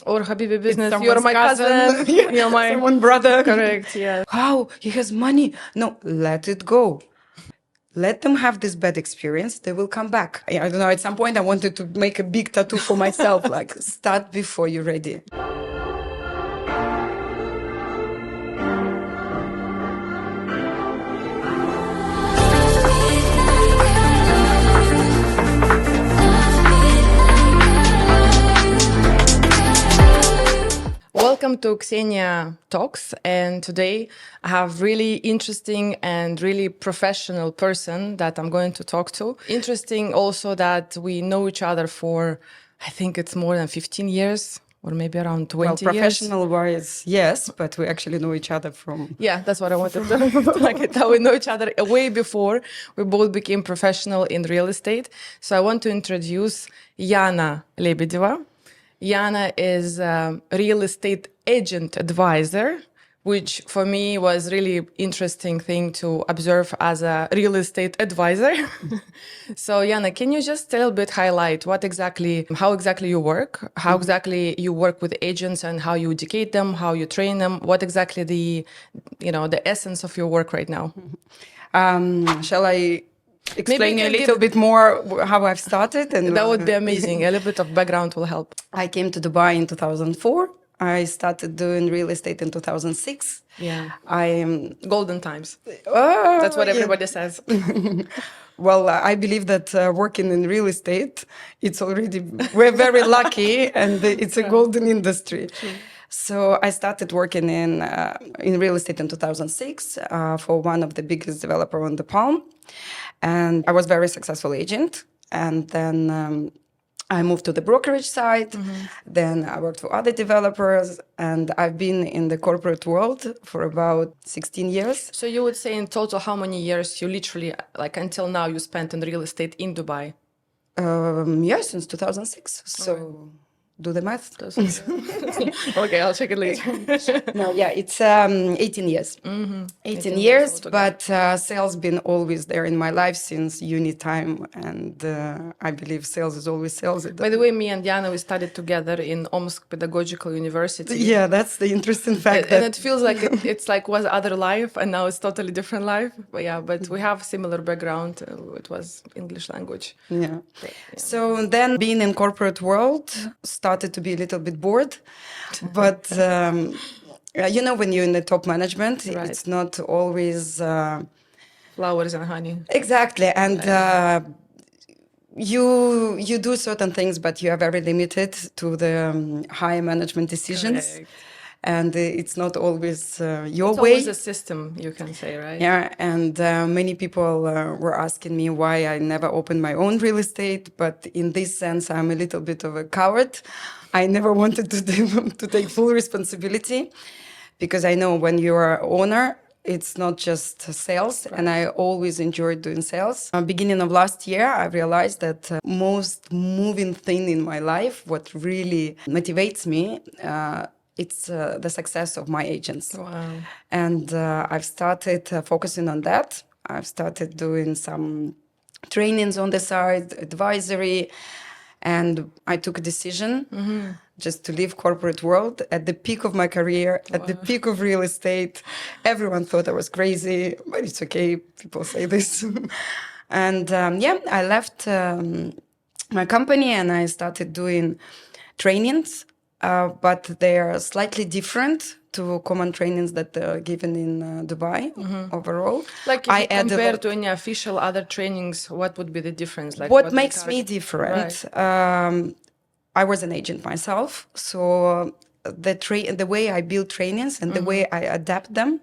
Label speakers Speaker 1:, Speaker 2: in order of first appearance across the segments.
Speaker 1: Or Habibi business, you're
Speaker 2: someone's
Speaker 1: my cousin,
Speaker 2: Yeah,
Speaker 1: you're my...
Speaker 2: someone brother.
Speaker 1: Correct, yeah.
Speaker 2: How? He has money. No, let it go. Let them have this bad experience. They will come back. I don't know. At some point, I wanted to make a big tattoo for myself, like start before you're ready.
Speaker 1: Welcome to Xenia Talks, and today I have really interesting and really professional person that I'm going to talk to. Interesting also that we know each other for, I think it's more than 15 years or maybe around 20
Speaker 2: Well,
Speaker 1: years.
Speaker 2: professional wise, yes, but we actually know each other from...
Speaker 1: Yeah, that's what I wanted to like it. That we know each other way before we both became professional in real estate. So I want to introduce Yana Lebedeva. Yana is a real estate agent advisor, which for me was really interesting thing to observe as a real estate advisor. So Yana, can you just a little bit highlight how exactly you work, how exactly you work with agents and how you educate them, how you train them, what exactly the essence of your work right now?
Speaker 2: Shall I explain
Speaker 1: you
Speaker 2: you a
Speaker 1: can
Speaker 2: little bit more how I've started? And
Speaker 1: That would be amazing. A little bit of background will help.
Speaker 2: I came to Dubai in 2004. I started doing real estate in 2006.
Speaker 1: Yeah.
Speaker 2: I
Speaker 1: Golden times.
Speaker 2: Oh,
Speaker 1: That's what
Speaker 2: yeah.
Speaker 1: everybody says.
Speaker 2: Well, I believe that working in real estate, we're very lucky, and it's a golden industry.
Speaker 1: True.
Speaker 2: So I started working in real estate in 2006 for one of the biggest developer on the Palm, and I was very successful agent. And then I moved to the brokerage side. Then I worked for other developers, and I've been in the corporate world for about 16 years.
Speaker 1: So you would say in total, how many years you literally, like until now, you spent in real estate in Dubai?
Speaker 2: Yeah, since 2006. So do the math.
Speaker 1: Okay, I'll check it later.
Speaker 2: No, yeah, it's 18 years. 18 years, but sales been always there in my life since uni time, and I believe sales is always sales.
Speaker 1: By the way, me and Yana, we studied together in Omsk Pedagogical University.
Speaker 2: Yeah, that's the interesting fact.
Speaker 1: And it feels like it's like was other life, and now it's totally different life. But yeah, but we have similar background. It was English language.
Speaker 2: Yeah. So then being in corporate world started to be a little bit bored, but when you're in the top management,
Speaker 1: Right.
Speaker 2: it's not always
Speaker 1: Flowers and honey.
Speaker 2: Exactly, and you do certain things, but you are very limited to the higher management decisions.
Speaker 1: Correct.
Speaker 2: And it's not always your
Speaker 1: It's
Speaker 2: way.
Speaker 1: always a system, you can say, right?
Speaker 2: Yeah, and many people were asking me why I never opened my own real estate, but in this sense, I'm a little bit of a coward. I never wanted to take full responsibility, because I know when you are owner, it's not just sales, and I always enjoyed doing sales. Beginning of last year, I realized that most moving thing in my life, what really motivates me, it's the success of my agents.
Speaker 1: Wow.
Speaker 2: And I've started focusing on that. I've started doing some trainings on the side, advisory, and I took a decision just to leave corporate world at the peak of my career, at the peak of real estate. Everyone thought I was crazy, but it's okay. People say this. And I left my company and I started doing trainings, but they are slightly different to common trainings that are given in Dubai overall.
Speaker 1: Like if you compare to any official other trainings, what would be the difference? Like
Speaker 2: what makes me different? Right. I was an agent myself, so the way I build trainings and the way I adapt them,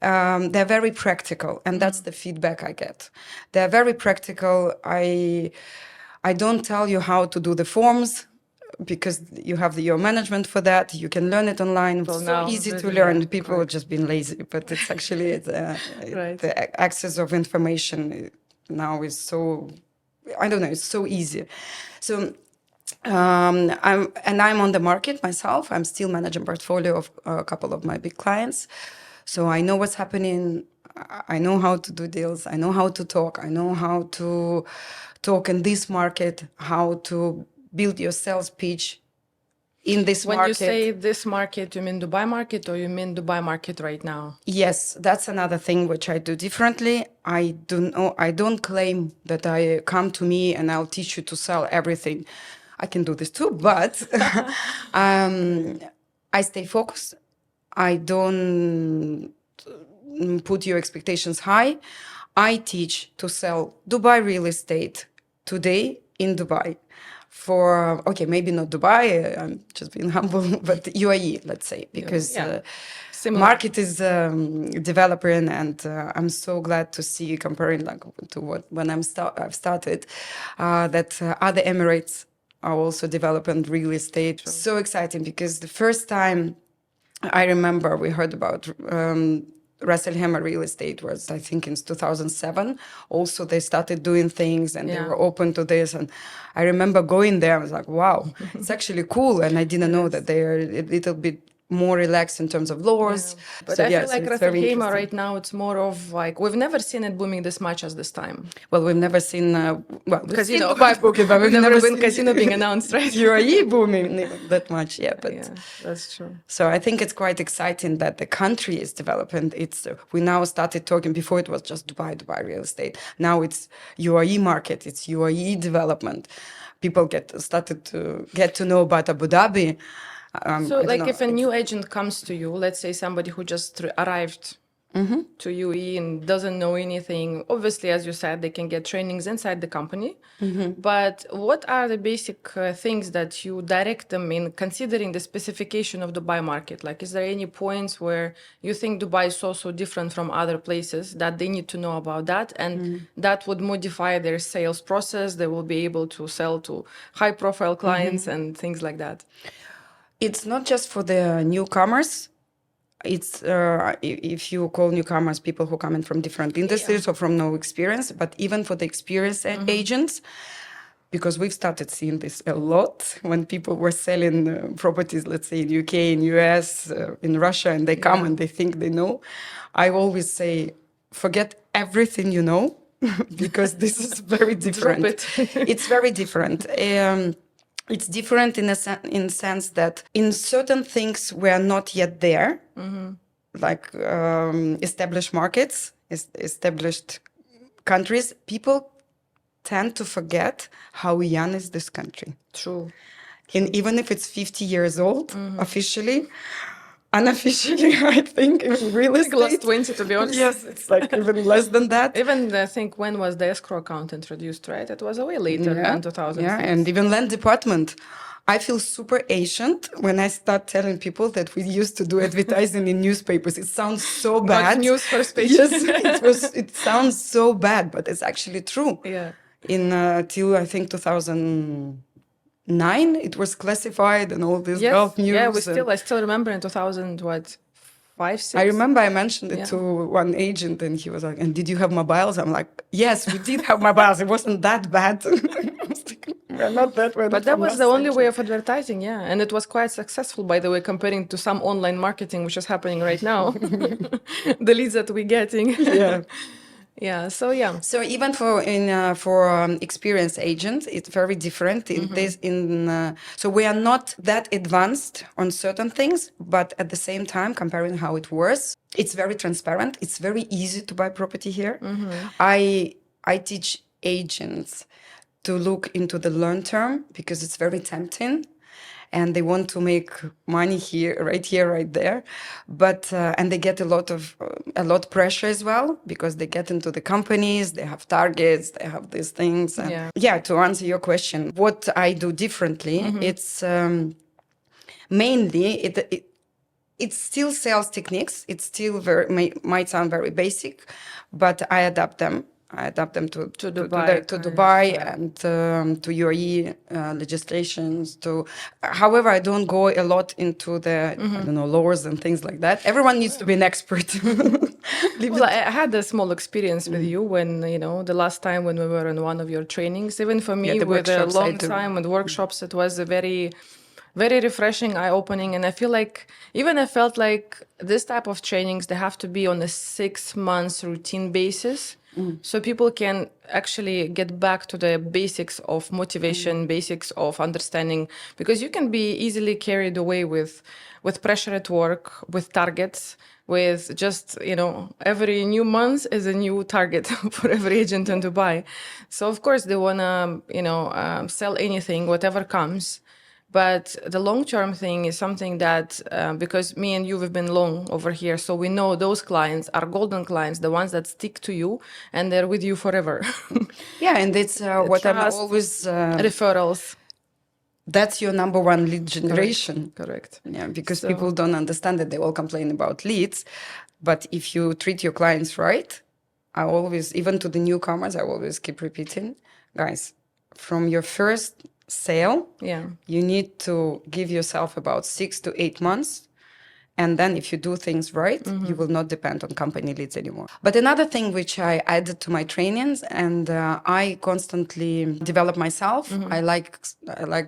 Speaker 2: they're very practical, and that's the feedback I get. They're very practical. I don't tell you how to do the forms, because you have your management for that. You can learn it online. It's so easy to learn. People have just been lazy, but it's actually the access of information now is so, I don't know, it's so easy. So I'm on the market myself. I'm still managing portfolio of a couple of my big clients. So I know what's happening. I know how to do deals. I know how to talk. I know how to talk in this market, how to build your sales pitch in this
Speaker 1: When
Speaker 2: market.
Speaker 1: you say this market, you mean Dubai market or you mean Dubai market right now?
Speaker 2: Yes, that's another thing which I do differently. I don't claim that I come to me and I'll teach you to sell everything. I can do this too, but I stay focused. I don't put your expectations high. I teach to sell Dubai real estate today in Dubai. For okay, maybe not Dubai. I'm just being humble, but UAE, let's say, because
Speaker 1: Similar.
Speaker 2: market is developing, and I'm so glad to see comparing like to what when I've started that other Emirates are also developing real estate. So exciting because the first time I remember we heard about Ras Al Khaimah real estate was, I think, in 2007. Also, they started doing things and they were open to this. And I remember going there. I was like, wow, it's actually cool. And I didn't know that they are a little bit more relaxed in terms of laws.
Speaker 1: But
Speaker 2: So,
Speaker 1: I feel like
Speaker 2: it's
Speaker 1: Ras Al
Speaker 2: very
Speaker 1: Khaimah
Speaker 2: interesting.
Speaker 1: right now, it's more of like, we've never seen it booming this much as this time.
Speaker 2: Well, we've never seen, we've seen
Speaker 1: Casino.
Speaker 2: Dubai booming, but we've never
Speaker 1: been
Speaker 2: seen
Speaker 1: casino being announced, right?
Speaker 2: UAE booming that much, yeah. But
Speaker 1: Yeah, that's true.
Speaker 2: so I think it's quite exciting that the country is developing. It's we now started talking. Before it was just Dubai real estate. Now it's UAE market. It's UAE development. People started to get to know about Abu Dhabi.
Speaker 1: So,
Speaker 2: I don't
Speaker 1: like,
Speaker 2: know,
Speaker 1: if a new agent comes to you, let's say somebody who just arrived to UAE and doesn't know anything, obviously, as you said, they can get trainings inside the company. But what are the basic things that you direct them in considering the specification of Dubai market? Like, is there any points where you think Dubai is so different from other places that they need to know about that? And that would modify their sales process. They will be able to sell to high profile clients and things like that.
Speaker 2: it's not just for the newcomers. It's if you call newcomers people who come in from different industries or from no experience, but even for the experienced agents, because we've started seeing this a lot when people were selling properties, let's say in UK, in US, in Russia, and they come and they think they know. I always say, forget everything you know, because this is very different. It's very different. It's different in in sense that in certain things we are not yet there, like established markets, established countries. People tend to forget how young is this country.
Speaker 1: True.
Speaker 2: And even if it's 50 years old, officially, unofficially, I think in real estate.
Speaker 1: Last 20, to be honest.
Speaker 2: Yes, it's like even less than that.
Speaker 1: Even I think when was the escrow account introduced, right? It was a way later than 2006.
Speaker 2: Yeah, and even land department. I feel super ancient when I start telling people that we used to do advertising in newspapers. It sounds so bad.
Speaker 1: Not news first page.
Speaker 2: Yes, it sounds so bad, but it's actually true.
Speaker 1: Yeah.
Speaker 2: In till I think 2009, it was classified and all this Gulf news.
Speaker 1: Yeah, I still remember in 2000, what, 5, 6?
Speaker 2: I remember I mentioned it to one agent and he was like, and did you have mobiles? I'm like, yes, we did have mobiles. It wasn't that bad. We're not that bad.
Speaker 1: But that was the only way of advertising, yeah. And it was quite successful, by the way, comparing to some online marketing, which is happening right now. The leads that we're getting.
Speaker 2: Yeah.
Speaker 1: Yeah, so yeah.
Speaker 2: So even for experienced agents, it's very different. So we are not that advanced on certain things, but at the same time, comparing how it was, it's very transparent. It's very easy to buy property here. I teach agents to look into the long term because it's very tempting. And they want to make money here, right there, but and they get a lot pressure as well because they get into the companies, they have targets, they have these things. And to answer your question, what I do differently, it's mainly it's still sales techniques. It's still might sound very basic, but I adapt them. To Dubai and to UAE legislations. However, I don't go a lot into the laws and things like that. Everyone needs to be an expert.
Speaker 1: Well, I had a small experience with you when the last time when we were in one of your trainings. Even for me, with a long time and workshops, it was a very, very refreshing, eye-opening, and I felt like this type of trainings, they have to be on a 6 months routine basis. So people can actually get back to the basics of motivation, basics of understanding, because you can be easily carried away with pressure at work, with targets, with just, every new month is a new target for every agent in Dubai. So of course they want to, sell anything, whatever comes. But the long-term thing is something that, because me and you have been long over here, so we know those clients are golden clients, the ones that stick to you and they're with you forever.
Speaker 2: Yeah, and it's what I'm
Speaker 1: Trust,
Speaker 2: always.
Speaker 1: referrals.
Speaker 2: That's your number one lead generation.
Speaker 1: Correct.
Speaker 2: Yeah, because
Speaker 1: So-
Speaker 2: people don't understand that they all complain about leads. But if you treat your clients right, I always, even to the newcomers, I always keep repeating, guys, from your first sale,
Speaker 1: Yeah.
Speaker 2: you need to give yourself about 6 to 8 months. And then if you do things right, you will not depend on company leads anymore. But another thing which I added to my trainings, and I constantly develop myself. I like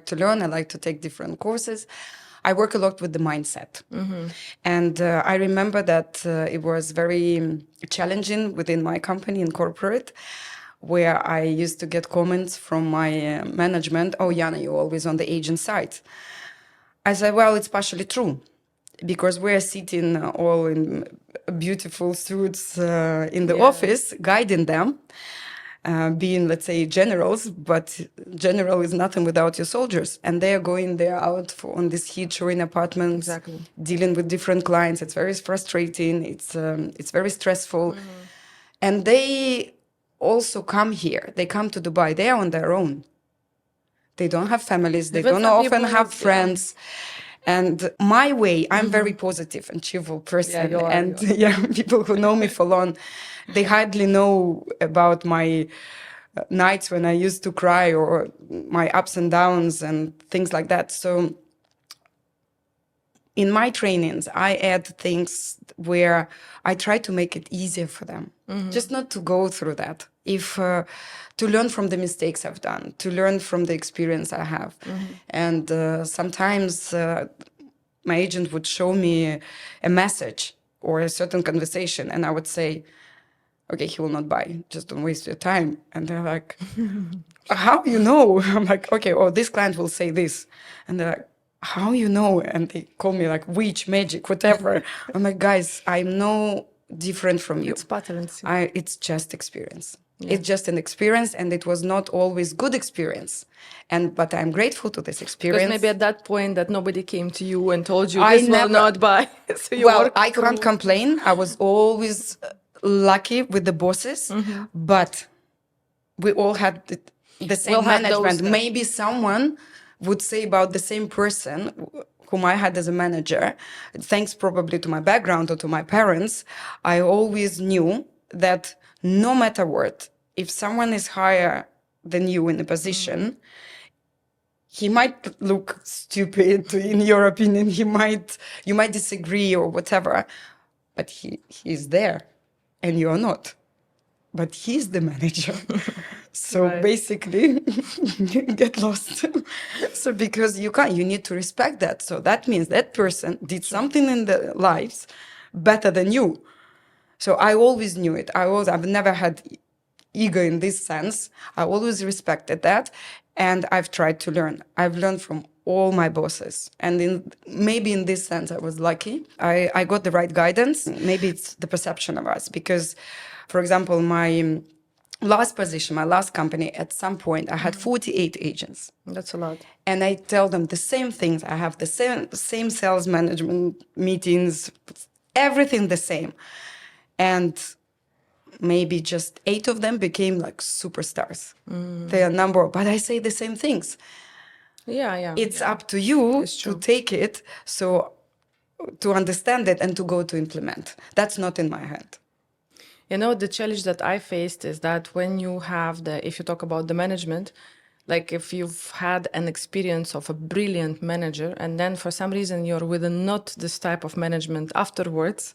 Speaker 2: to learn. I like to take different courses. I work a lot with the mindset. And I remember that it was very challenging within my company in corporate, where I used to get comments from my management, "Oh, Yana, you're always on the agent side." I said, well, it's partially true, because we're sitting all in beautiful suits in the office, guiding them, being, let's say, generals, but general is nothing without your soldiers. And they're going there out on this heat, showing apartments,
Speaker 1: Exactly.
Speaker 2: dealing with different clients. It's very frustrating. It's very stressful. And they also come here. They come to Dubai. They are on their own. They don't have families. They
Speaker 1: Even
Speaker 2: don't
Speaker 1: some
Speaker 2: often
Speaker 1: people,
Speaker 2: have
Speaker 1: yeah.
Speaker 2: friends. And my way, I'm very positive and cheerful person.
Speaker 1: you are,
Speaker 2: And
Speaker 1: you
Speaker 2: yeah, people who know me for long, they hardly know about my nights when I used to cry, or my ups and downs and things like that. So in my trainings, I add things where I try to make it easier for them, just not to go through that. If to learn from the mistakes I've done, to learn from the experience I have, and sometimes my agent would show me a message or a certain conversation, and I would say, "Okay, he will not buy. Just don't waste your time." And they're like, "How you know?" I'm like, "Okay, oh, this client will say this," and they're like, "How you know?" And they call me like witch, magic, whatever. I'm like, "Guys, I'm no different from you.
Speaker 1: It's patterns.
Speaker 2: It's just experience. It's just an experience, and it was not always good experience. But I'm grateful to this experience."
Speaker 1: Because maybe at that point that nobody came to you and told you
Speaker 2: I
Speaker 1: this
Speaker 2: never-
Speaker 1: will not buy. So you
Speaker 2: Well,
Speaker 1: work
Speaker 2: I can't complain. I was always lucky with the bosses, but we all had the same
Speaker 1: We'll have
Speaker 2: management.
Speaker 1: those,
Speaker 2: Maybe someone would say about the same person whom I had as a manager, thanks probably to my background or to my parents, I always knew that no matter what, if someone is higher than you in a position, he might look stupid in your opinion. You might disagree or whatever, but he's there and you're not. But he's the manager. So
Speaker 1: Right.
Speaker 2: basically, you get lost. So because you need to respect that. So that means that person did something in their lives better than you. So I always knew it. I've never had ego in this sense. I always respected that. And I've tried to learn. I've learned from all my bosses. And maybe in this sense, I was lucky. I got the right guidance. Maybe it's the perception of us. Because, for example, my last position, my last company, at some point, I had 48 agents.
Speaker 1: That's a lot.
Speaker 2: And I tell them the same things. I have the same sales management meetings, everything the same. And maybe just 8 of them became like superstars. They are but I say the same things.
Speaker 1: Yeah.
Speaker 2: It's up to you
Speaker 1: It's
Speaker 2: to
Speaker 1: true.
Speaker 2: take it, so to understand it and to go to implement. That's not in my hand.
Speaker 1: The challenge that I faced is that when you have if you talk about the management, like if you've had an experience of a brilliant manager and then for some reason you're with not this type of management afterwards,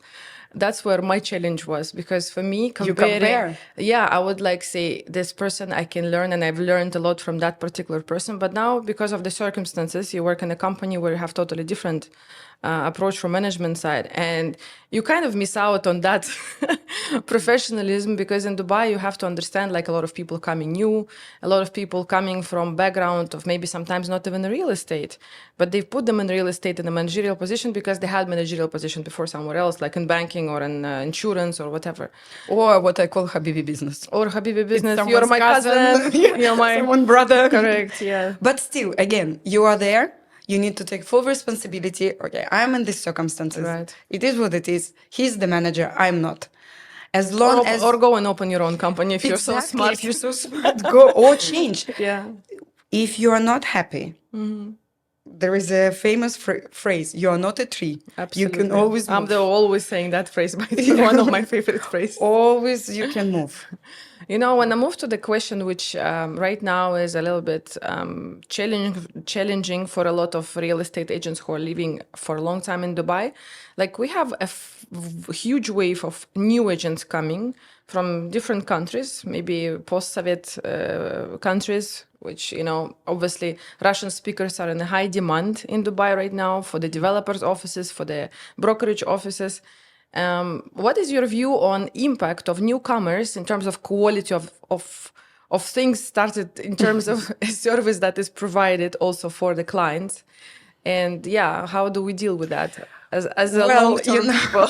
Speaker 1: that's where my challenge was. Because for me,
Speaker 2: compare.
Speaker 1: Yeah, I would say this person I can learn, and I've learned a lot from that particular person. But now, because of the circumstances, you work in a company where you have totally different approach from management side, and you kind of miss out on that professionalism, because in Dubai you have to understand, like, a lot of people coming new, a lot of people coming from background of maybe sometimes not even real estate, but they've put them in real estate in a managerial position because they had managerial position before somewhere else, like in banking or in insurance or whatever.
Speaker 2: Or what I call Habibi business.
Speaker 1: Or Habibi business. You're
Speaker 2: Someone's
Speaker 1: my cousin. You're my
Speaker 2: someone brother.
Speaker 1: Correct. Yeah.
Speaker 2: But still, again, you are there. You need to take full responsibility. Okay, I'm in these circumstances.
Speaker 1: Right.
Speaker 2: It is what it is. He's the manager. I'm not. As long as
Speaker 1: or go and open your own company if you're so
Speaker 2: Exactly,
Speaker 1: smart.
Speaker 2: if you're so smart, go or change.
Speaker 1: Yeah.
Speaker 2: If you are not happy, there is a famous phrase: "You are not a tree."
Speaker 1: Absolutely.
Speaker 2: You can always move.
Speaker 1: always saying that phrase, by the way, one of my favorite phrases.
Speaker 2: Always you can move.
Speaker 1: You know, when I move to the question, which right now is a little bit challenging for a lot of real estate agents who are living for a long time in Dubai, like, we have a huge wave of new agents coming from different countries, maybe post-Soviet countries, which, you know, obviously Russian speakers are in high demand in Dubai right now for the developers' offices, for the brokerage offices. What is your view on impact of newcomers in terms of quality of things started, in terms of a service that is provided also for the clients? And yeah, how do we deal with that as a long-term people?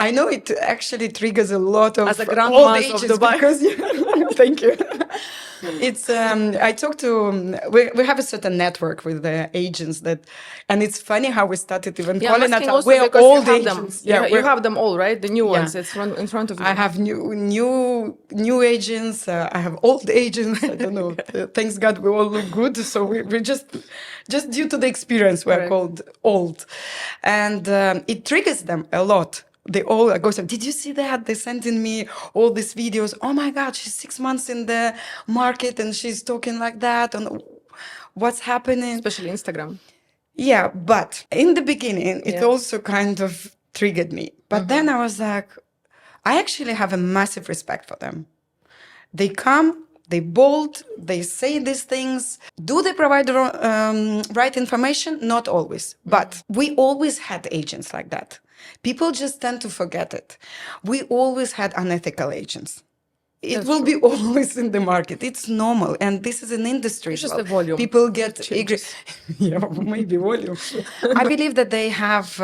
Speaker 2: I know it actually triggers a lot of
Speaker 1: as a
Speaker 2: old
Speaker 1: grandma
Speaker 2: ages
Speaker 1: of Dubai.
Speaker 2: because thank you. It's I talk to we have a certain network with the agents and it's funny how we started even calling it we're old agents.
Speaker 1: You have them all, right? The new ones. It's in front of you.
Speaker 2: I have new agents. I have old agents. I don't know. Thanks God we all look good. So we're just due to the experience we're called old, and it triggers them a lot. They all go, did you see that? They sent in me all these videos. Oh my God, she's 6 months in the market and she's talking like that. And what's happening?
Speaker 1: Especially Instagram.
Speaker 2: Yeah, but in the beginning, it also kind of triggered me. But then I was like, I actually have a massive respect for them. They come, they bold, they say these things. Do they provide the right information? Not always. But we always had agents like that. People just tend to forget it. We always had unethical agents. It will be always in the market. It's normal. And this is an industry.
Speaker 1: It's just the volume.
Speaker 2: People get angry. Yeah, maybe volume. I believe that they have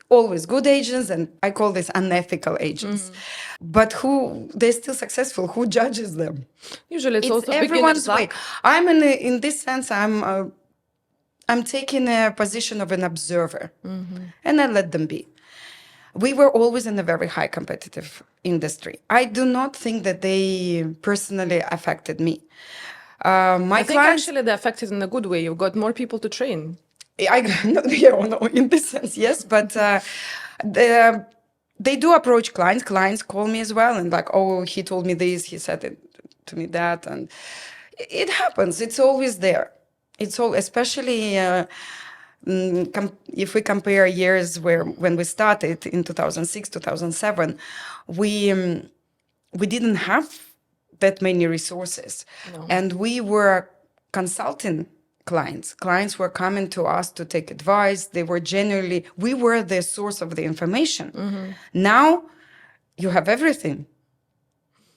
Speaker 2: always good agents, and I call this unethical agents. But they're still successful. Who judges them?
Speaker 1: Usually it's also
Speaker 2: everyone's way. I'm in this sense, I'm taking a position of an observer, and I let them be. We were always in a very high competitive industry. I do not think that they personally affected me.
Speaker 1: I think actually they affected in a good way. You've got more people to train.
Speaker 2: In this sense, yes, but they do approach clients. Clients call me as well, and like, oh, he told me this, he said it to me that, and it happens. It's always there. It's all, especially if we compare years when we started in 2006, 2007, we didn't have that many resources, and we were consulting clients. Clients were coming to us to take advice. We were the source of the information. Now you have everything.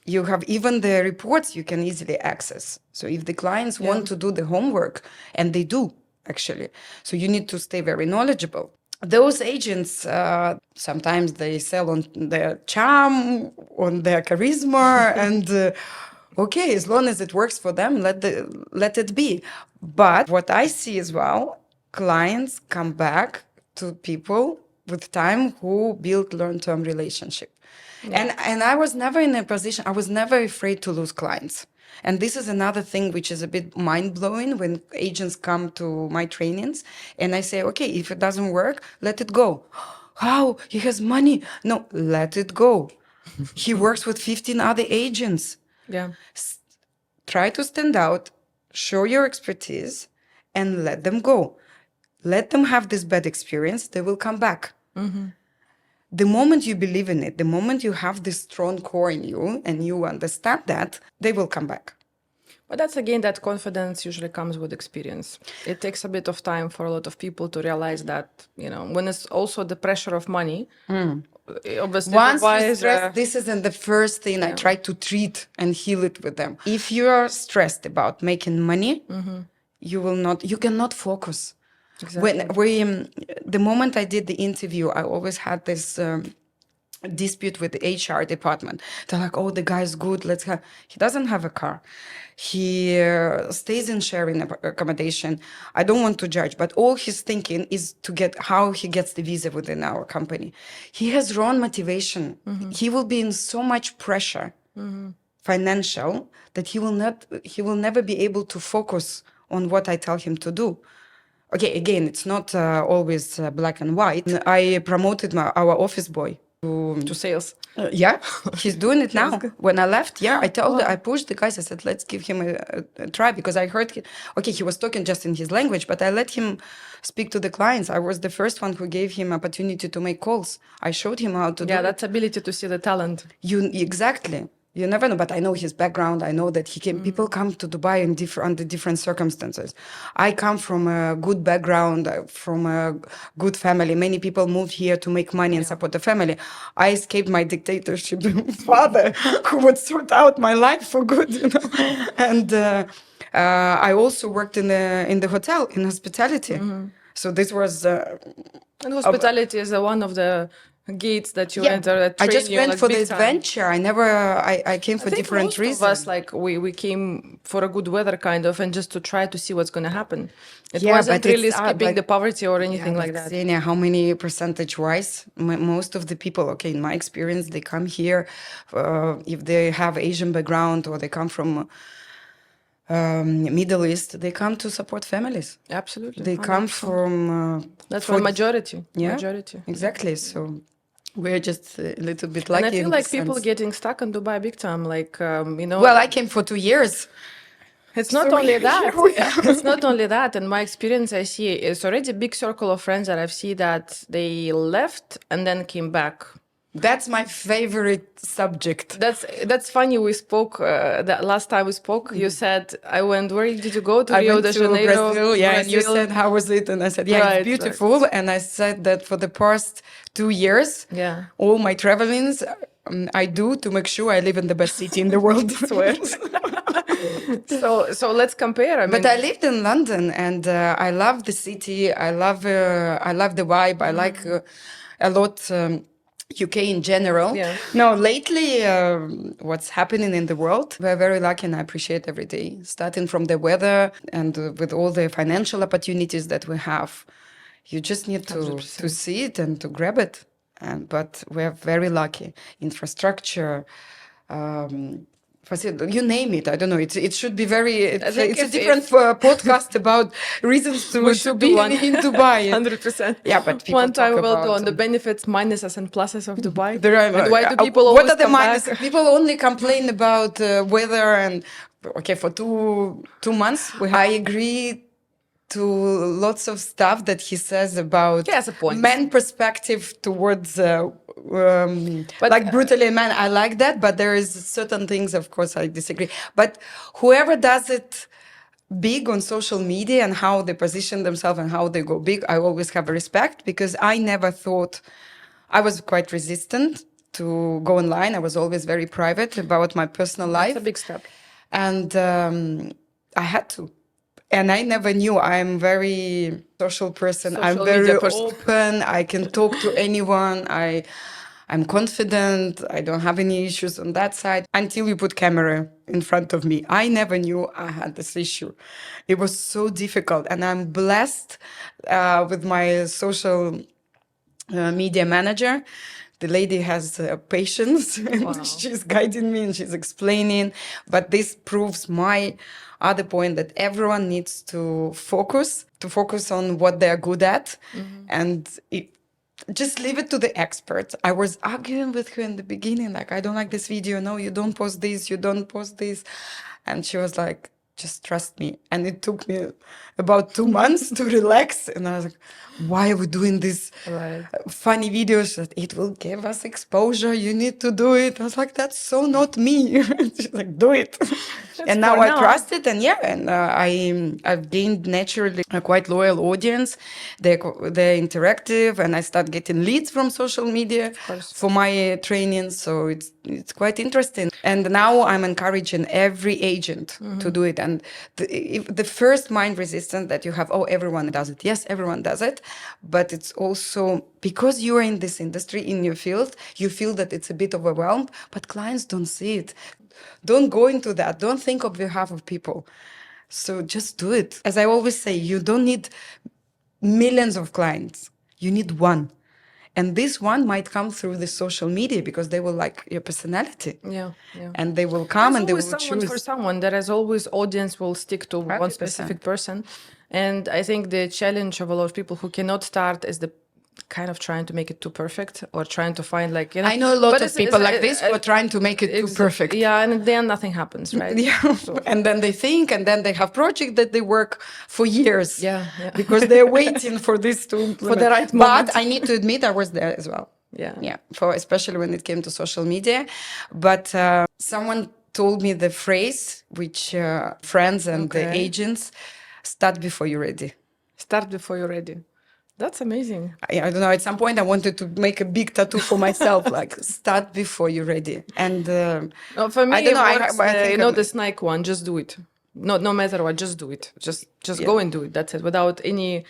Speaker 2: You have even the reports you can easily access. So if the clients want to do the homework, and they do, actually, so you need to stay very knowledgeable. Those agents, sometimes they sell on their charm, on their charisma, and okay, as long as it works for them, let it be. But what I see as well, clients come back to people with time who build long-term relationship. And I was never in a position, I was never afraid to lose clients. And this is another thing which is a bit mind-blowing when agents come to my trainings and I say, okay, if it doesn't work, let it go. How? He has money. No, let it go. He works with 15 other agents.
Speaker 1: Yeah.
Speaker 2: Try to stand out, show your expertise, and let them go. Let them have this bad experience, they will come back. The moment you believe in it, the moment you have this strong core in you and you understand that, they will come back.
Speaker 1: But that's again, that confidence usually comes with experience. It takes a bit of time for a lot of people to realize that, when it's also the pressure of money, obviously
Speaker 2: Once
Speaker 1: Dubai
Speaker 2: you
Speaker 1: is
Speaker 2: stress, this isn't the first thing I try to treat and heal it with them. If you're stressed about making money, you cannot focus.
Speaker 1: exactly.
Speaker 2: The moment I did the interview, I always had this dispute with the HR department. They're like, "Oh, the guy's good. Let's have." He doesn't have a car. He stays in sharing accommodation. I don't want to judge, but all he's thinking is to get how he gets the visa within our company. He has wrong motivation. He will be in so much pressure, financial, that he will never be able to focus on what I tell him to do. Okay, again, it's not always black and white. I promoted our office boy
Speaker 1: To sales.
Speaker 2: yeah, he's doing it now. When I left, I pushed the guys. I said, let's give him a try, because I heard, he was talking just in his language, but I let him speak to the clients. I was the first one who gave him opportunity to make calls. I showed him how to do
Speaker 1: Yeah,
Speaker 2: it.
Speaker 1: that's ability to see the talent.
Speaker 2: Exactly. You never know, but I know his background. I know that he can. People come to Dubai under different circumstances. I come from a good background, from a good family. Many people moved here to make money and support the family. I escaped my dictatorship father, who would sort out my life for good, And I also worked in the hotel, in hospitality. So this was.
Speaker 1: And hospitality is one of the gates that you enter that
Speaker 2: I
Speaker 1: train
Speaker 2: just
Speaker 1: you
Speaker 2: went
Speaker 1: like
Speaker 2: for the
Speaker 1: big time.
Speaker 2: adventure. I came for
Speaker 1: I think
Speaker 2: different
Speaker 1: most
Speaker 2: reasons.
Speaker 1: of us, like we came for a good weather kind of, and just to try to see what's going to happen. It
Speaker 2: Yeah,
Speaker 1: wasn't
Speaker 2: but
Speaker 1: really
Speaker 2: it's,
Speaker 1: skipping
Speaker 2: like-
Speaker 1: the poverty or anything
Speaker 2: Yeah,
Speaker 1: like
Speaker 2: but
Speaker 1: that.
Speaker 2: Xenia, how many percentage wise? Most of the people, okay, in my experience, they come here if they have Asian background or they come from Middle East, they come to support families.
Speaker 1: Absolutely.
Speaker 2: They come
Speaker 1: 100%.
Speaker 2: from.
Speaker 1: That's for majority.
Speaker 2: Yeah,
Speaker 1: Majority.
Speaker 2: exactly. So we're just a little bit
Speaker 1: And
Speaker 2: lucky.
Speaker 1: I feel
Speaker 2: in
Speaker 1: like
Speaker 2: this
Speaker 1: people
Speaker 2: sense.
Speaker 1: getting stuck in Dubai big time. Like,
Speaker 2: Well, I came for 2 years.
Speaker 1: it's not
Speaker 2: So
Speaker 1: only that.
Speaker 2: here we are.
Speaker 1: It's not only that. In my experience, I see it's already a big circle of friends that I've seen that they left and then came back.
Speaker 2: That's my favorite subject.
Speaker 1: That's funny. We spoke that last time we spoke. You said I went. Where did you go? To
Speaker 2: I
Speaker 1: Rio
Speaker 2: went
Speaker 1: de
Speaker 2: to
Speaker 1: Janeiro,
Speaker 2: Brazil, yeah, and you
Speaker 1: Brazil.
Speaker 2: said, how was it? And I said, yeah,
Speaker 1: Right,
Speaker 2: it's beautiful. And I said that for the past 2 years,
Speaker 1: Yeah.
Speaker 2: all my travelings I do to make sure I live in the best city in the world.
Speaker 1: Swear. So let's compare. I mean,
Speaker 2: But I lived in London, and I love the city. I love the vibe. I like a lot. UK in general.
Speaker 1: Yeah.
Speaker 2: No, lately, what's happening in the world, we're very lucky, and I appreciate every day. Starting from the weather and with all the financial opportunities that we have, you just need to
Speaker 1: 100%.
Speaker 2: see it and to grab it. But we're very lucky. Infrastructure. You name it. I don't know. It should be very. It's a different podcast about reasons to be in Dubai.
Speaker 1: 100%.
Speaker 2: Yeah, but people
Speaker 1: one time
Speaker 2: talk
Speaker 1: we'll do
Speaker 2: about
Speaker 1: on the benefits, minuses, and pluses of Dubai.
Speaker 2: There are,
Speaker 1: and why do people
Speaker 2: what
Speaker 1: always
Speaker 2: are the
Speaker 1: come
Speaker 2: minuses?
Speaker 1: back?
Speaker 2: People only complain about weather and okay for two months. I agree to lots of stuff that he says about
Speaker 1: He has a point.
Speaker 2: man perspective towards
Speaker 1: But,
Speaker 2: like brutally man. I like that, but there is certain things, of course, I disagree. But whoever does it big on social media and how they position themselves and how they go big, I always have a respect, because I never thought. I was quite resistant to go online. I was always very private about my personal life.
Speaker 1: That's a big step.
Speaker 2: And I had to. And I never knew. I'm very social person.
Speaker 1: Social
Speaker 2: I'm very
Speaker 1: media person.
Speaker 2: open. I can talk to anyone. I'm confident. I don't have any issues on that side until you put camera in front of me. I never knew I had this issue. It was so difficult. And I'm blessed with my social media manager. The lady has patience and
Speaker 1: Wow.
Speaker 2: she's guiding me and she's explaining. But this proves my other point, that everyone needs to focus on what they're good at, and just leave it to the experts. I was arguing with her in the beginning, like, I don't like this video. No, you don't post this. You don't post this. And she was like, just trust me. And it took me about 2 months to relax. And I was like, why are we doing this
Speaker 1: Right.
Speaker 2: funny videos? That it will give us exposure. You need to do it. I was like, that's so not me. She's like, do it. And now
Speaker 1: for
Speaker 2: I
Speaker 1: now.
Speaker 2: trust it. And yeah, and I've gained naturally a quite loyal audience. They're interactive, and I start getting leads from social media for my trainings. So it's quite interesting. And now I'm encouraging every agent to do it. And the first mind resistance that you have, oh, everyone does it. Yes, everyone does it. But it's also because you're in this industry, in your field, you feel that it's a bit overwhelmed, but clients don't see it. Don't go into that. Don't think on behalf of people. So just do it. As I always say, you don't need millions of clients. You need one. And this one might come through the social media because they will like your personality.
Speaker 1: Yeah, yeah.
Speaker 2: And they will come
Speaker 1: There's
Speaker 2: and they
Speaker 1: always
Speaker 2: will
Speaker 1: someone
Speaker 2: choose.
Speaker 1: for someone. There is always audience will stick to one
Speaker 2: 100%.
Speaker 1: specific person. And I think the challenge of a lot of people who cannot start is the kind of trying to make it too perfect or trying to find like,
Speaker 2: I know a lot
Speaker 1: but
Speaker 2: of people like this who are trying to make it too perfect.
Speaker 1: Yeah, and then nothing happens, right?
Speaker 2: Yeah. And then they think, and then they have projects that they work for years.
Speaker 1: Yeah, yeah.
Speaker 2: Because they're waiting for this to implement.
Speaker 1: For the right moment.
Speaker 2: But I need to admit I was there as well.
Speaker 1: Yeah.
Speaker 2: Yeah. For especially when it came to social media. But someone told me the phrase, which friends and the agents, start before you're ready.
Speaker 1: Start before you're ready. That's amazing.
Speaker 2: I don't know. At some point, I wanted to make a big tattoo for myself, like start before you're ready. And
Speaker 1: for me,
Speaker 2: I don't know.
Speaker 1: I think
Speaker 2: I
Speaker 1: you know the Nike one. Just do it. No matter what, just do it. Just go and do it. That's it. Without any,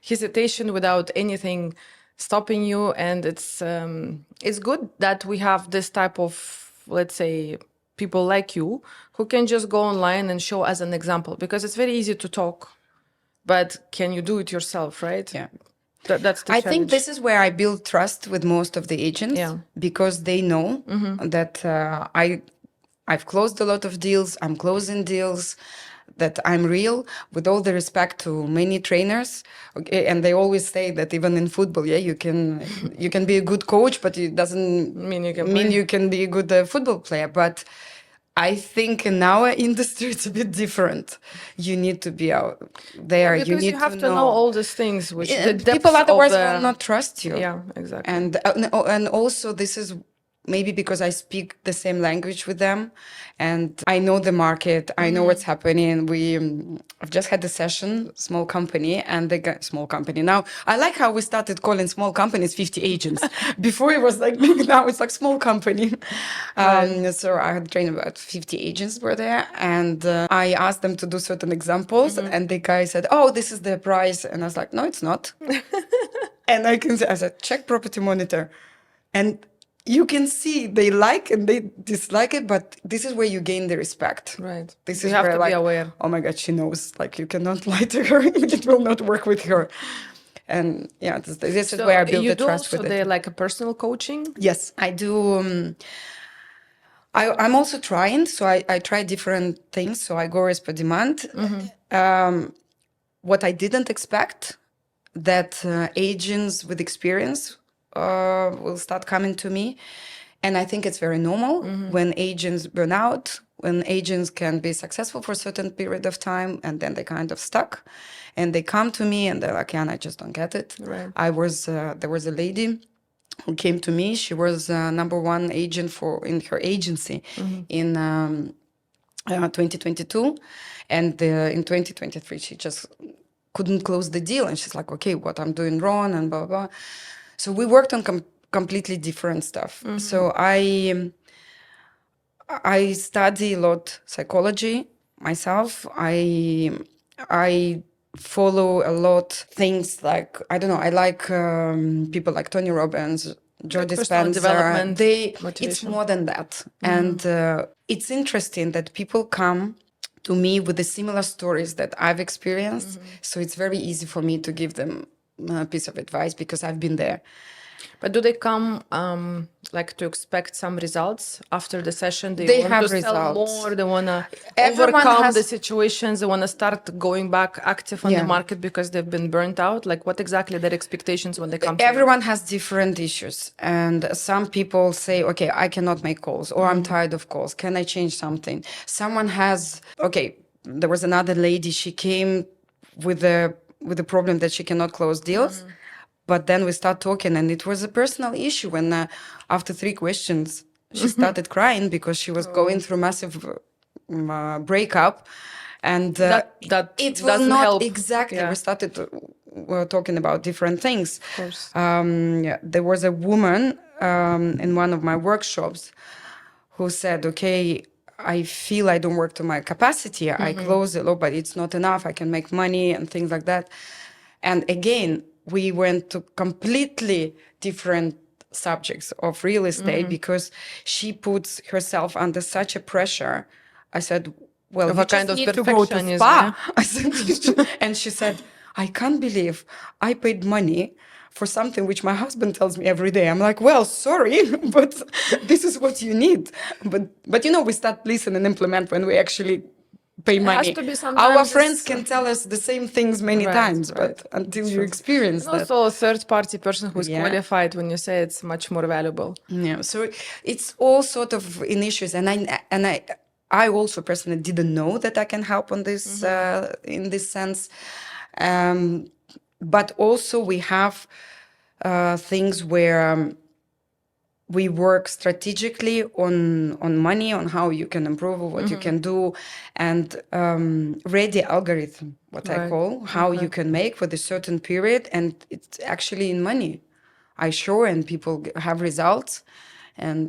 Speaker 1: hesitation, without anything stopping you. And it's good that we have this type of, let's say, people like you who can just go online and show as an example, because it's very easy to talk. But can you do it yourself, right?
Speaker 2: Yeah.
Speaker 1: That's the challenge.
Speaker 2: I think this is where I build trust with most of the agents, because they know that I've closed a lot of deals, I'm closing deals, that I'm real, with all the respect to many trainers. Okay, and they always say that even in football, you can be a good coach, but it doesn't mean you can be a good football player. But I think in our industry it's a bit different. You need to be out there.
Speaker 1: Because you have to know all these things, which the depth
Speaker 2: people otherwise
Speaker 1: of
Speaker 2: will not trust you.
Speaker 1: Yeah, exactly.
Speaker 2: And also this is maybe because I speak the same language with them, and I know the market. I know what's happening. I've just had a session, small company, and they got small company. Now I like how we started calling small companies 50 agents. Before it was like big, now it's like small company. So I had trained about 50 agents were there, and I asked them to do certain examples, and the guy said, "Oh, this is the price," and I was like, "No, it's not." And I said, "Check property monitor," and you can see they like and they dislike it, but this is where you gain the respect.
Speaker 1: Right.
Speaker 2: This
Speaker 1: You
Speaker 2: is
Speaker 1: have
Speaker 2: where
Speaker 1: to be aware.
Speaker 2: Oh my God, she knows. Like you cannot lie to her. It will not work with her. And yeah, this is where I build the trust with it.
Speaker 1: You do also like a personal coaching?
Speaker 2: Yes, I do. I'm also trying. So I try different things. So I go as per demand. What I didn't expect, that agents with experience will start coming to me. And I think it's very normal when agents burn out, when agents can be successful for a certain period of time and then they kind of stuck. And they come to me and they're like, "Yana, I just don't get it."
Speaker 1: Right.
Speaker 2: There was a lady who came to me. She was number one agent in her agency in 2022. And in 2023, she just couldn't close the deal. And she's like, "Okay, what I'm doing wrong," and blah, blah. So we worked on completely different stuff. So I study a lot psychology myself. I follow a lot things like, I don't know, I like people like Tony Robbins, Joe Dispenza.
Speaker 1: Development,
Speaker 2: It's
Speaker 1: motivation.
Speaker 2: more than that. And it's interesting that people come to me with the similar stories that I've experienced. So it's very easy for me to give them a piece of advice because I've been there.
Speaker 1: But do they come like to expect some results after the session?
Speaker 2: They
Speaker 1: want
Speaker 2: have
Speaker 1: to
Speaker 2: results.
Speaker 1: sell more. They want to
Speaker 2: Everyone
Speaker 1: overcome
Speaker 2: has-
Speaker 1: the situations. They want to start going back active on the market because they've been burnt out. Like what exactly their expectations when they come to you?
Speaker 2: Everyone has different issues. And some people say, "Okay, I cannot make calls," or "I'm tired of calls. Can I change something?" Someone has, "Okay, there was another lady. She came with the problem that she cannot close deals. But then we start talking, and it was a personal issue. And after 3 questions, she started crying because she was going through massive breakup, and
Speaker 1: that
Speaker 2: it will
Speaker 1: doesn't
Speaker 2: not
Speaker 1: help.
Speaker 2: exactly.
Speaker 1: Yeah.
Speaker 2: We started were talking about different things.
Speaker 1: Of course.
Speaker 2: There was a woman in one of my workshops who said, "Okay, I feel I don't work to my capacity. I close a lot, but it's not enough. I can make money and things like that." And again, we went to completely different subjects of real estate because she puts herself under such a pressure. I said, well,
Speaker 1: Of
Speaker 2: you
Speaker 1: a kind
Speaker 2: just
Speaker 1: of
Speaker 2: need to go to
Speaker 1: perfectionism,
Speaker 2: spa.
Speaker 1: yeah?
Speaker 2: I said, and she said, I can't believe I paid money for something which my husband tells me every day. I'm like, well, sorry, but this is what you need. But you know, we start listen and implement when we actually pay
Speaker 1: It
Speaker 2: money.
Speaker 1: has to be
Speaker 2: Our
Speaker 1: sometimes
Speaker 2: friends
Speaker 1: just-
Speaker 2: can tell us the same things many
Speaker 1: Right,
Speaker 2: times,
Speaker 1: right.
Speaker 2: but until you
Speaker 1: True.
Speaker 2: experience
Speaker 1: And
Speaker 2: that.
Speaker 1: also a third-party person who's
Speaker 2: Yeah.
Speaker 1: qualified, when you say it's much more valuable.
Speaker 2: Yeah, so it's all sort of in issues, and I also personally didn't know that I can help on this in this sense, but also we have things where we work strategically on money, on how you can improve, what you can do, and ready algorithm, what I
Speaker 1: Right.
Speaker 2: call, how you can make with a certain period, and it's actually in money. I show, and people have results, and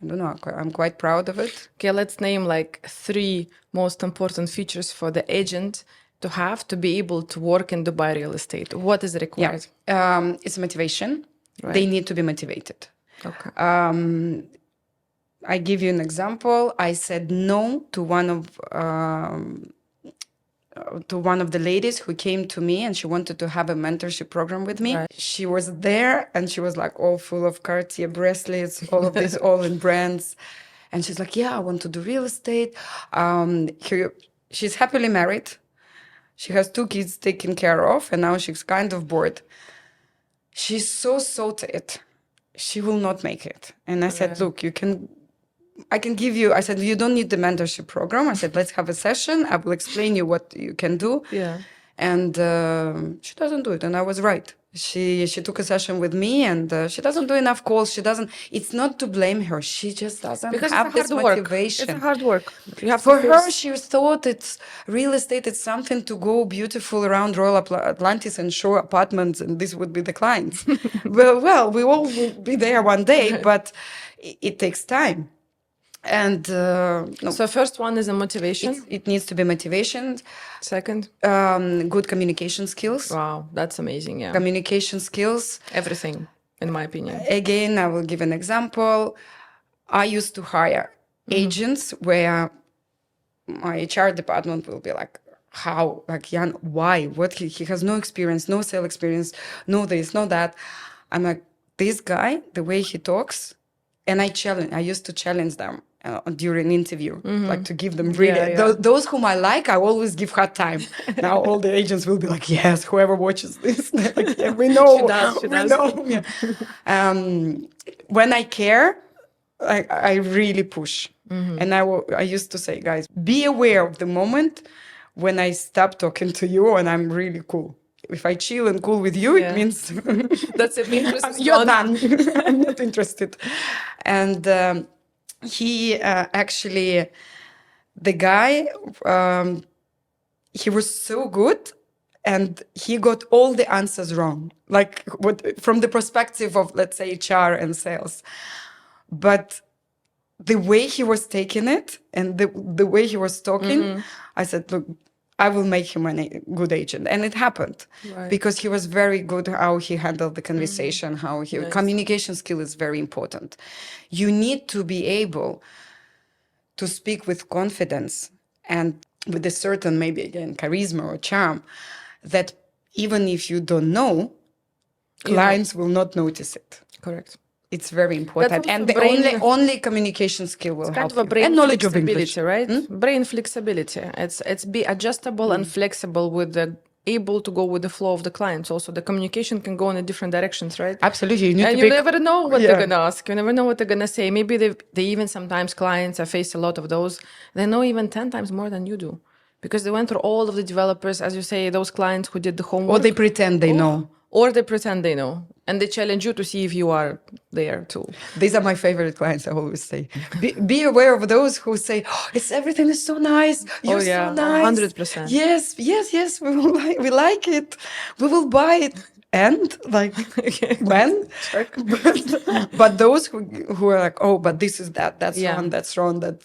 Speaker 2: I don't know, I'm quite proud of it.
Speaker 1: Okay, let's name like 3 most important features for the agent to have to be able to work in Dubai real estate. What is required?
Speaker 2: It's motivation.
Speaker 1: Right.
Speaker 2: They need to be motivated.
Speaker 1: Okay.
Speaker 2: I give you an example. I said no to one of the ladies who came to me, and she wanted to have a mentorship program with me.
Speaker 1: Right.
Speaker 2: She was there, and she was like all full of Cartier bracelets, all of this, all in brands. And she's like, yeah, I want to do real estate. She's happily married. She has 2 kids taken care of, and now she's kind of bored. She's so salted. She will not make it. And I said, look, I can give you, I said, you don't need the mentorship program. I said, let's have a session. I will explain you what you can do.
Speaker 1: Yeah.
Speaker 2: And she doesn't do it. And I was right. She took a session with me, and she doesn't do enough calls. It's not to blame her. She just doesn't
Speaker 1: Because
Speaker 2: have
Speaker 1: it's a
Speaker 2: this
Speaker 1: hard work.
Speaker 2: motivation.
Speaker 1: It's a hard work. You have
Speaker 2: For
Speaker 1: to
Speaker 2: her,
Speaker 1: face-
Speaker 2: she thought it's real estate. It's something to go beautiful around Royal Atlantis and show apartments, and this would be the clients. well, we all will be there one day, but it takes time. And no,
Speaker 1: So first one is a motivation.
Speaker 2: it needs to be motivation,
Speaker 1: Second,
Speaker 2: good communication skills.
Speaker 1: wow, that's amazing. Yeah.
Speaker 2: Communication skills.
Speaker 1: Everything, in my opinion.
Speaker 2: Again, I will give an example. I used to hire agents where my HR department will be like, how? Like, Jan, why? What? He has no experience, no sales experience, no this, no that. I'm like, this guy, the way he talks, and I used to challenge them during interview, like to give them really,
Speaker 1: Yeah.
Speaker 2: those whom I like, I always give hard time. Now all the agents will be like, yes, whoever watches this, they're like, yeah, we know,
Speaker 1: She
Speaker 2: we
Speaker 1: does.
Speaker 2: know. Yeah. When I care, I really push. And I used to say, guys, be aware of the moment when I stop talking to you and I'm really cool. If I chill and cool with you,
Speaker 1: Yeah.
Speaker 2: it means
Speaker 1: That's it. Interest is
Speaker 2: you're
Speaker 1: gone.
Speaker 2: done. I'm not interested. And he actually, the guy, he was so good, and he got all the answers wrong, like from the perspective of, let's say, HR and sales. But the way he was taking it and the way he was talking, I said, look, I will make him a good agent. And it happened.
Speaker 1: Right.
Speaker 2: Because he was very good how he handled the conversation, how he
Speaker 1: Nice.
Speaker 2: communication skill is very important. You need to be able to speak with confidence and with a certain, maybe again, charisma or charm, that even if you don't know, clients will not notice it.
Speaker 1: Correct.
Speaker 2: It's very important.
Speaker 1: also
Speaker 2: And the
Speaker 1: brain-
Speaker 2: only communication skill will
Speaker 1: Kind
Speaker 2: help
Speaker 1: of a
Speaker 2: you.
Speaker 1: brain
Speaker 2: And knowledge of English.
Speaker 1: flexibility, right? Brain flexibility. It's be adjustable and flexible with the able to go with the flow of the clients. Also, the communication can go in a different directions, right?
Speaker 2: Absolutely. You need
Speaker 1: And
Speaker 2: to
Speaker 1: you
Speaker 2: pick,
Speaker 1: never know what
Speaker 2: Yeah.
Speaker 1: they're gonna ask. You never know what they're gonna say. Maybe they even sometimes clients, I face a lot of those. They know even 10 times more than you do. Because they went through all of the developers, as you say, those clients who did the homework.
Speaker 2: Or they pretend they know.
Speaker 1: Or they pretend they know. And they challenge you to see if you are there too.
Speaker 2: These are my favorite clients, I always say. Be aware of those who say, oh, everything is so nice. You're so nice.
Speaker 1: 100%.
Speaker 2: Yes, we like it. We will buy it. And like when? But those who are like, oh, but this is that's wrong, that's wrong,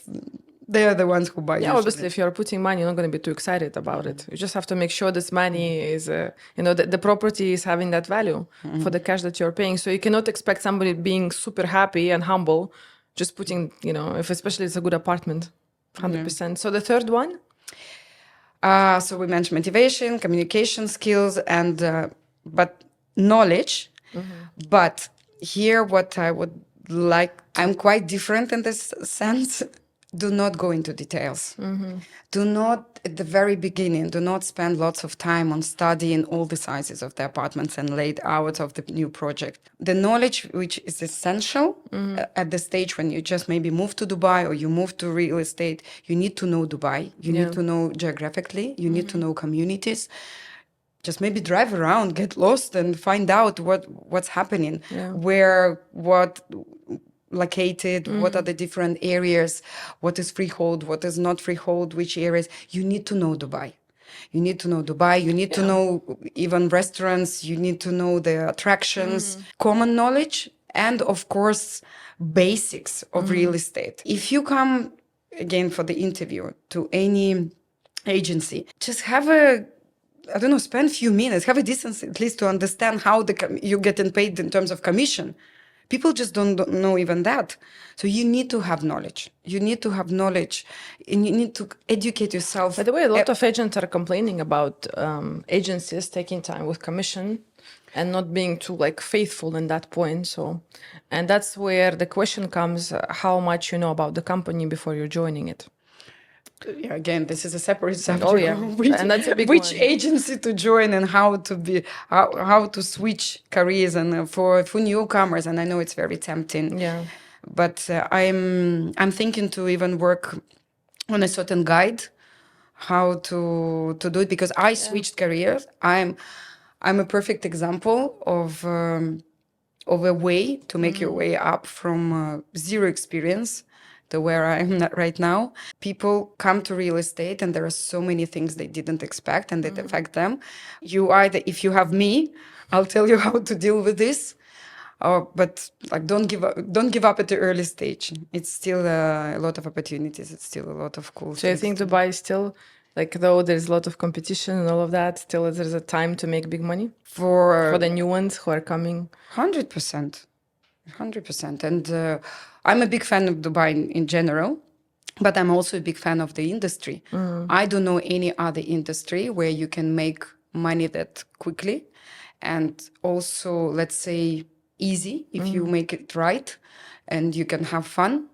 Speaker 2: they are the ones who buy.
Speaker 1: Yeah, obviously, if you're putting money, you're not going to be too excited about it. You just have to make sure this money is, the property is having that value for the cash that you're paying. So you cannot expect somebody being super happy and humble, just putting, if especially it's a good apartment, 100%. So the third one?
Speaker 2: So we mentioned motivation, communication skills, and but knowledge. But here, what I would like, I'm quite different in this sense. Do not go into details. Do not, at the very beginning, do not spend lots of time on studying all the sizes of the apartments and layout of the new project. The knowledge which is essential at the stage when you just maybe move to Dubai or you move to real estate, you need to know Dubai. You need to know geographically. You need to know communities. Just maybe drive around, get lost, and find out what's happening, what located, what are the different areas, what is freehold, what is not freehold, which areas. You need to know Dubai. You need to know Dubai. You need to know even restaurants. You need to know the attractions, common knowledge, and of course, basics of real estate. If you come again for the interview to any agency, just have spend a few minutes, have a decency at least to understand how you're getting paid in terms of commission. People just don't know even that. So you need to have knowledge. You need to have knowledge and you need to educate yourself.
Speaker 1: By the way, a lot of agents are complaining about agencies taking time with commission and not being too faithful in that point. So, and that's where the question comes, how much you know about the company before you're joining it.
Speaker 2: Yeah, again, this is a separate subject.
Speaker 1: Oh yeah, and that's a big
Speaker 2: which
Speaker 1: one.
Speaker 2: agency to join and how to switch careers and for newcomers. And I know it's very tempting.
Speaker 1: Yeah,
Speaker 2: but I'm thinking to even work on a certain guide how to do it because I switched careers. I'm a perfect example of a way to make your way up from zero experience to where I am right now. People come to real estate and there are so many things they didn't expect and that affect them. If you have me, I'll tell you how to deal with this. But don't give up at the early stage. It's still a lot of opportunities. It's still a lot of cool things.
Speaker 1: So I think Dubai is still, though there's a lot of competition and all of that, still there's a time to make big money for the new ones who are coming.
Speaker 2: 100%. 100%. And I'm a big fan of Dubai in general, but I'm also a big fan of the industry. I don't know any other industry where you can make money that quickly and also, let's say, easy if you make it right and you can have fun.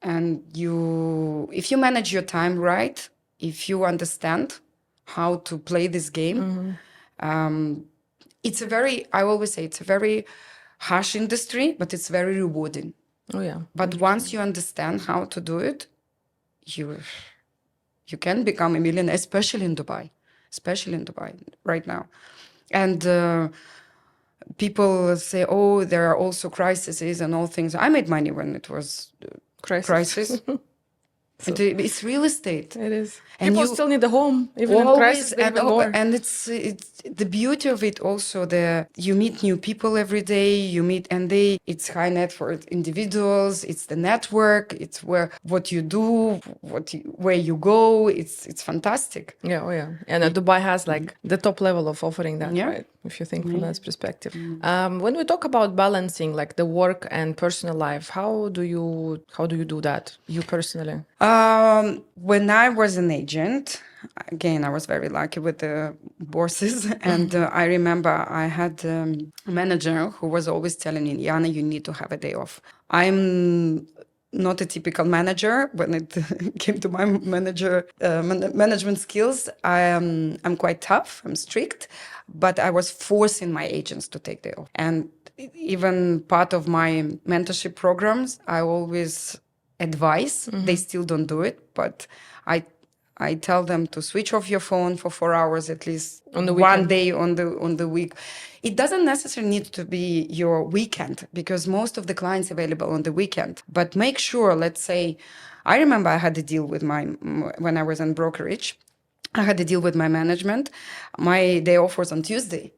Speaker 2: And if you manage your time right, if you understand how to play this game, I always say it's a very harsh industry, but it's very rewarding.
Speaker 1: Oh yeah.
Speaker 2: But once you understand how to do it, you can become a millionaire, especially in Dubai right now. And people say, oh, there are also crises and all things. I made money when it was crisis. So it's real estate.
Speaker 1: It is. And people still need a home, even in crisis.
Speaker 2: And it's the beauty of it. Also, you meet new people every day. It's high net worth individuals. It's the network. It's what you do, where you go. It's fantastic.
Speaker 1: Yeah, oh yeah. And Dubai has the top level of offering that, right? If you think from that perspective. When we talk about balancing the work and personal life, how do you do that, you personally?
Speaker 2: When I was an agent, again, I was very lucky with the bosses. And I remember I had a manager who was always telling me, Yana, you need to have a day off. I'm not a typical manager. When it came to my management skills, I'm quite tough, I'm strict, but I was forcing my agents to take day off. And even part of my mentorship programs, I always advise. They still don't do it, but I tell them to switch off your phone for 4 hours at least
Speaker 1: On the
Speaker 2: one
Speaker 1: weekend.
Speaker 2: day on the week. It doesn't necessarily need to be your weekend because most of the clients available on the weekend. But make sure, let's say, I remember I had a deal with when I was in brokerage. I had a deal with my management. My day off was on Tuesday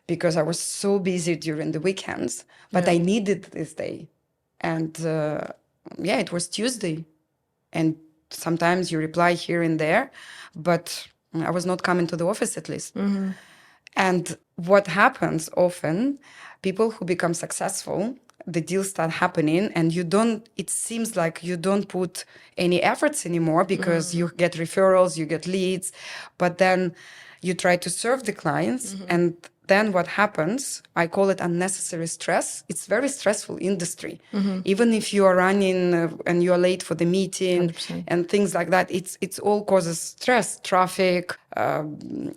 Speaker 2: because I was so busy during the weekends, but I needed this day. And it was Tuesday. And sometimes you reply here and there, but I was not coming to the office at least. And what happens often, people who become successful, the deals start happening and it seems like you don't put any efforts anymore because you get referrals, you get leads, but then you try to serve the clients and then what happens, I call it unnecessary stress. It's very stressful industry. Even if you are running and you are late for the meeting
Speaker 1: 100%.
Speaker 2: and things like that, it's all causes stress, traffic, I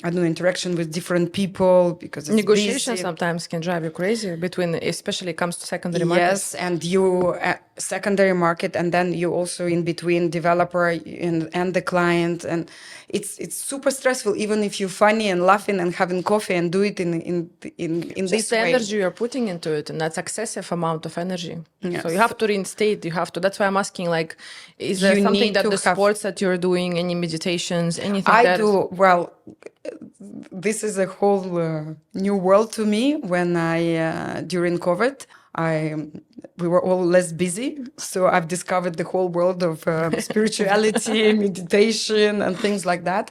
Speaker 2: don't know, interaction with different people because it's
Speaker 1: Negotiation
Speaker 2: busy.
Speaker 1: sometimes can drive you crazy between, especially comes to secondary market.
Speaker 2: Yes, and you secondary market, and then you also in between developer and the client, and it's super stressful. Even if you're funny and laughing and having coffee and do it in
Speaker 1: Just
Speaker 2: this
Speaker 1: the
Speaker 2: way.
Speaker 1: energy you're putting into it, and that's excessive amount of energy.
Speaker 2: Yes.
Speaker 1: So you have to reinstate. You have to. That's why I'm asking. Like, is there
Speaker 2: You
Speaker 1: something
Speaker 2: need
Speaker 1: that
Speaker 2: to
Speaker 1: the
Speaker 2: have-
Speaker 1: sports that you're doing, any meditations, anything?
Speaker 2: I
Speaker 1: that
Speaker 2: do well. This is a whole new world to me. When I during COVID, we were all less busy, so I've discovered the whole world of spirituality, meditation, and things like that.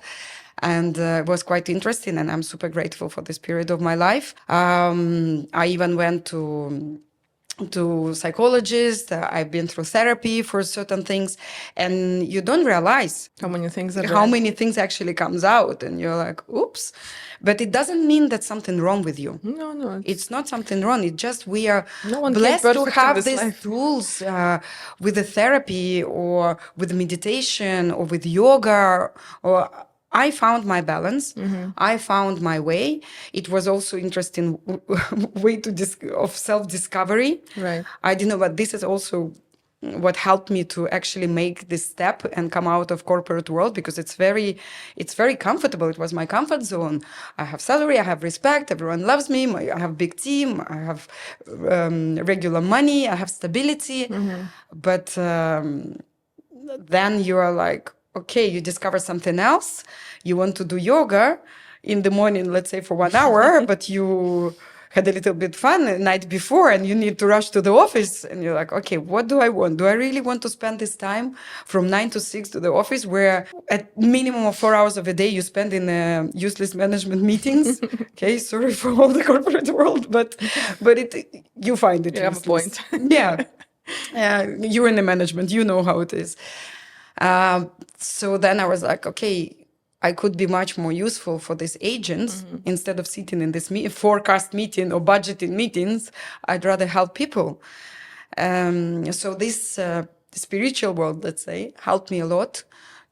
Speaker 2: And it was quite interesting, and I'm super grateful for this period of my life. I even went to psychologists. I've been through therapy for certain things, and you don't realize
Speaker 1: how many things are
Speaker 2: how
Speaker 1: there?
Speaker 2: many things actually comes out, and you're like, oops. But it doesn't mean that something wrong with you.
Speaker 1: No.
Speaker 2: It's not something wrong. It's just we are
Speaker 1: No one came
Speaker 2: blessed to
Speaker 1: perfect in
Speaker 2: have
Speaker 1: this
Speaker 2: these
Speaker 1: life.
Speaker 2: tools with the therapy or with meditation or with yoga. Or I found my balance. I found my way. It was also interesting way of self-discovery.
Speaker 1: Right.
Speaker 2: I didn't know, but this is also what helped me to actually make this step and come out of corporate world, because it's very comfortable. It was my comfort zone. I have salary, I have respect, everyone loves me, I have big team, I have regular money, I have stability. But then you are like, okay, you discover something else. You want to do yoga in the morning, let's say for 1 hour, but you had a little bit fun the night before and you need to rush to the office, and you're like, okay, what do I want? Do I really want to spend this time from 9 to 6 to the office, where at minimum of 4 hours of a day you spend in useless management meetings? Okay, sorry for all the corporate world, but you find it
Speaker 1: You have a
Speaker 2: useless.
Speaker 1: point.
Speaker 2: Yeah. You're in the management, you know how it is. So then I was like, okay, I could be much more useful for these agents. Instead of sitting in this forecast meeting or budgeting meetings. I'd rather help people. So this spiritual world, let's say, helped me a lot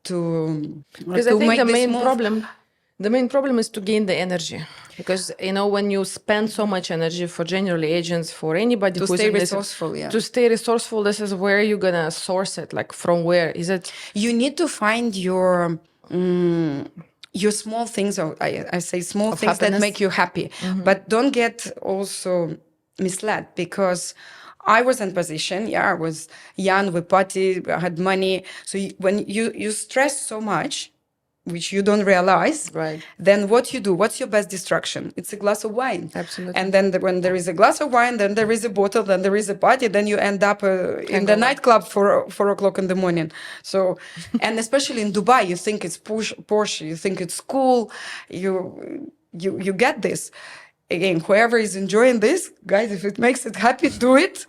Speaker 2: to
Speaker 1: Because I think
Speaker 2: make
Speaker 1: the
Speaker 2: this
Speaker 1: main
Speaker 2: move.
Speaker 1: the main problem is to gain the energy. Because when you spend so much energy for generally agents, for anybody
Speaker 2: To
Speaker 1: who's
Speaker 2: stay
Speaker 1: in this,
Speaker 2: resourceful, yeah.
Speaker 1: to stay resourceful, this is where you're gonna source it. Like from where is it?
Speaker 2: You need to find your small things, or I say small
Speaker 1: Of
Speaker 2: things that
Speaker 1: happiness.
Speaker 2: make you happy. But don't get also misled, because I was in position, I was young, we party, I had money. So when you stress so much, which you don't realize,
Speaker 1: Right.
Speaker 2: then what you do, what's your best distraction? It's a glass of wine.
Speaker 1: Absolutely.
Speaker 2: And then when there is a glass of wine, then there is a bottle, then there is a party, then you end up in the
Speaker 1: Hangover.
Speaker 2: nightclub for 4 o'clock in the morning. So, and especially in Dubai, you think it's Porsche, you think it's cool, you get this. Again, whoever is enjoying this, guys, if it makes it happy, do it.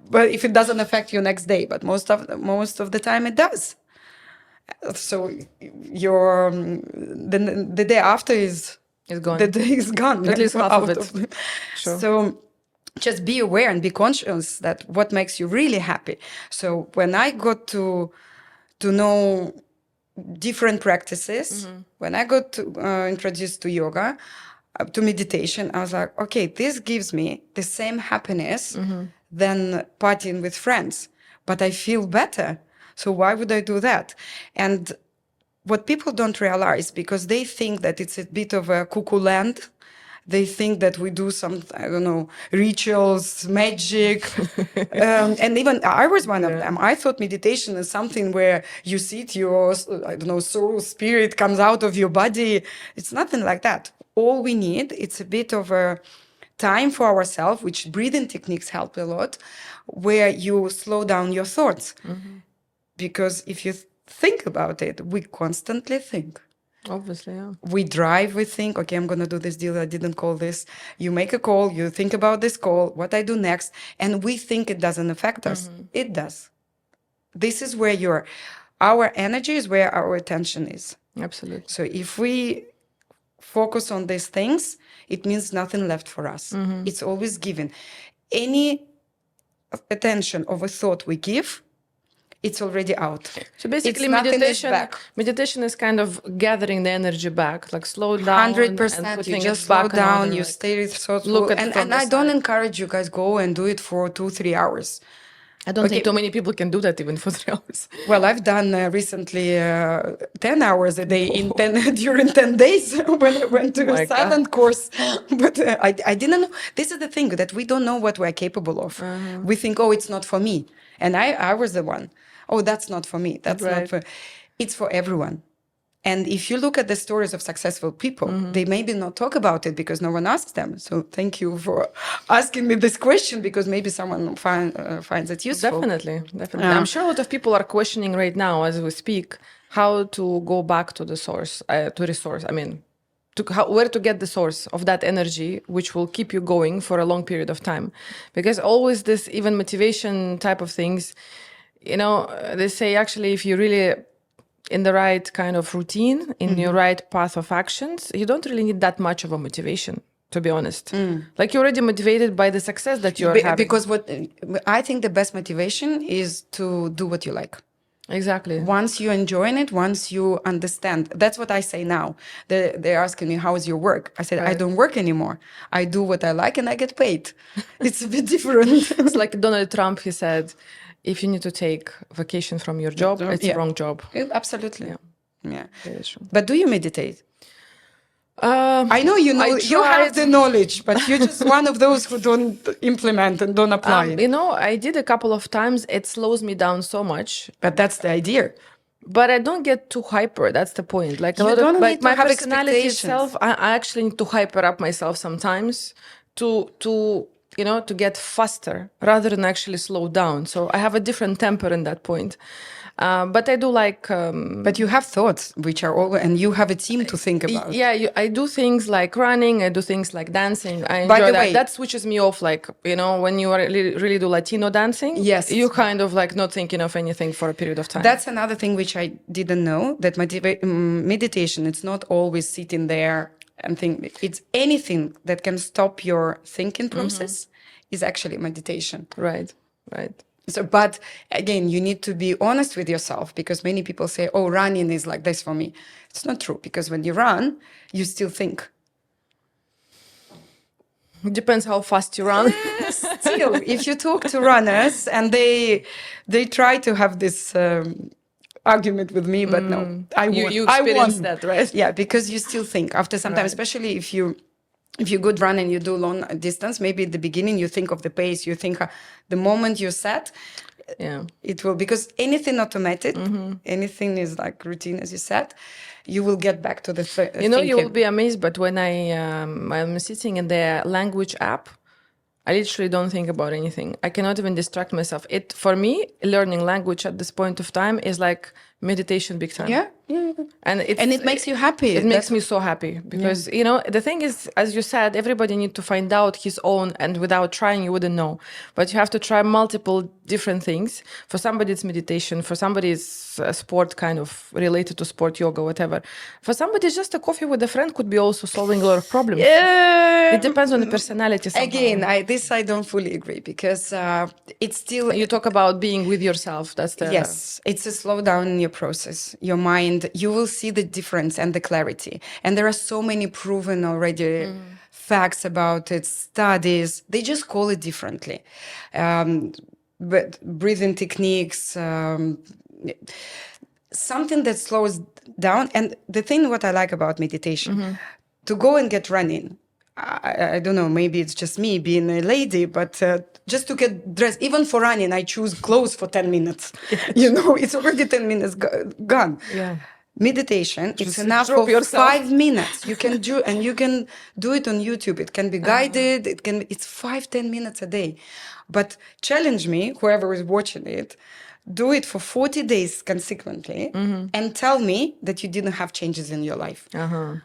Speaker 2: But if it doesn't affect you next day, but most of the time it does. So your the day after is
Speaker 1: gone.
Speaker 2: The day is gone.
Speaker 1: At least half of it. Sure.
Speaker 2: So just be aware and be conscious that what makes you really happy. So when I got to know different practices, when I got to introduced to yoga, to meditation, I was like, okay, this gives me the same happiness than partying with friends, but I feel better. So why would I do that? And what people don't realize, because they think that it's a bit of a cuckoo land. They think that we do some, I don't know, rituals, magic. And even I was one of them. I thought meditation is something where you sit, your, I don't know, soul, spirit comes out of your body. It's nothing like that. All we need, it's a bit of a time for ourselves, which breathing techniques help a lot, where you slow down your thoughts. Because if you think about it, we constantly think.
Speaker 1: Obviously, yeah.
Speaker 2: We drive, we think, okay, I'm going to do this deal. I didn't call this. You make a call, you think about this call, what I do next. And we think it doesn't affect us. It does. This is where our energy is where our attention is.
Speaker 1: Absolutely.
Speaker 2: So if we focus on these things, it means nothing left for us. It's always given. Any attention of a thought we give, it's already out.
Speaker 1: So basically,
Speaker 2: It's nothing is
Speaker 1: meditation
Speaker 2: back.
Speaker 1: meditation is kind of gathering the energy back, like slow down
Speaker 2: 100%.
Speaker 1: and
Speaker 2: You
Speaker 1: putting
Speaker 2: just
Speaker 1: it
Speaker 2: slow
Speaker 1: back
Speaker 2: down,
Speaker 1: on
Speaker 2: you
Speaker 1: like,
Speaker 2: stay with thoughts.
Speaker 1: look at
Speaker 2: And,
Speaker 1: from
Speaker 2: and
Speaker 1: the
Speaker 2: I don't
Speaker 1: side.
Speaker 2: encourage you guys go and do it for 2-3 hours.
Speaker 1: I don't think too many people can do that even for 3 hours.
Speaker 2: Well, I've done recently 10 hours a day in 10 during 10 days when I went to
Speaker 1: My
Speaker 2: a silent course. But I didn't know. This is the thing, that we don't know what we're capable of. We think, oh, it's not for me. And I was the one. Oh, that's not for me. That's not for. It's for everyone. And if you look at the stories of successful people, they maybe not talk about it because no one asks them. So thank you for asking me this question, because maybe someone finds it useful.
Speaker 1: Definitely. I'm sure a lot of people are questioning right now as we speak how to go back to the source, to resource. I mean, where to get the source of that energy, which will keep you going for a long period of time. Because always this, even motivation type of things, you know, they say actually if you really in the right kind of routine, in your right path of actions, you don't really need that much of a motivation, to be honest. Like you're already motivated by the success that you're having.
Speaker 2: Because what I think the best motivation is to do what you like.
Speaker 1: Exactly.
Speaker 2: Once you enjoy it, once you understand. That's what I say now. They're asking me, how is your work? I said, I don't work anymore. I do what I like and I get paid. It's a bit different.
Speaker 1: It's like Donald Trump, he said, if you need to take vacation from your job, it's a wrong job.
Speaker 2: Absolutely. Yeah.
Speaker 1: Very true.
Speaker 2: But do you meditate? I know you have the knowledge, but you're just one of those who don't implement and don't apply it.
Speaker 1: You know, I did a couple of times. It slows me down so much.
Speaker 2: But that's the idea.
Speaker 1: But I don't get too hyper. That's the point. Like a lot of like my personality itself, I actually need to hyper up myself sometimes to you know, to get faster rather than actually slow down. So I have a different temper in that point. But I do like...
Speaker 2: but you have thoughts, which are all... And you have a team to think about.
Speaker 1: Yeah, I do things like running. I do things like dancing. I enjoy that. That switches me off. Like, you know, when you really do Latino dancing,
Speaker 2: yes,
Speaker 1: you kind of like not thinking of anything for a period of time.
Speaker 2: That's another thing which I didn't know, that meditation, it's not always sitting there and think. It's anything that can stop your thinking process is actually meditation.
Speaker 1: Right.
Speaker 2: So, but again, you need to be honest with yourself, because many people say, oh, running is like this for me. It's not true, because when you run, you still think.
Speaker 1: It depends how fast you run.
Speaker 2: Still, if you talk to runners and they try to have this argument with me, but no, I won.
Speaker 1: You experienced that, right?
Speaker 2: Yeah, because you still think after some time, especially if you good run and you do long distance, maybe at the beginning you think of the pace, you think the moment you set, it will, because anything automated, anything is like routine, as you said, you will get back to the
Speaker 1: you know, you will be amazed, but when I'm sitting in the language app, I literally don't think about anything. I cannot even distract myself. For me, learning language at this point of time is like meditation big time.
Speaker 2: Yeah. And it makes you happy.
Speaker 1: It makes me so happy because, you know, the thing is, as you said, everybody needs to find out his own, and without trying, you wouldn't know. But you have to try multiple different things. For somebody, it's meditation. For somebody, it's a sport kind of related to sport, yoga, whatever. For somebody, just a coffee with a friend could be also solving a lot of problems. It depends on the personality somehow.
Speaker 2: Again, I don't fully agree, because it's still...
Speaker 1: You talk about being with yourself. That's the...
Speaker 2: Yes, it's a slowdown in your process. Your mind, you will see the difference and the clarity. And there are so many proven already facts about it, studies. They just call it differently. But breathing techniques, something that slows down. And the thing what I like about meditation, to go and get running. I don't know, maybe it's just me being a lady, but just to get dressed, even for running, I choose clothes for 10 minutes. You know, it's already 10 minutes gone.
Speaker 1: Yeah.
Speaker 2: Meditation,
Speaker 1: Just
Speaker 2: it's enough
Speaker 1: drop
Speaker 2: of
Speaker 1: yourself.
Speaker 2: 5 minutes. You can do, and you can do it on YouTube. It can be guided. It's 5-10 minutes a day. But challenge me, whoever is watching it, do it for 40 days consequently and tell me that you didn't have changes in your life.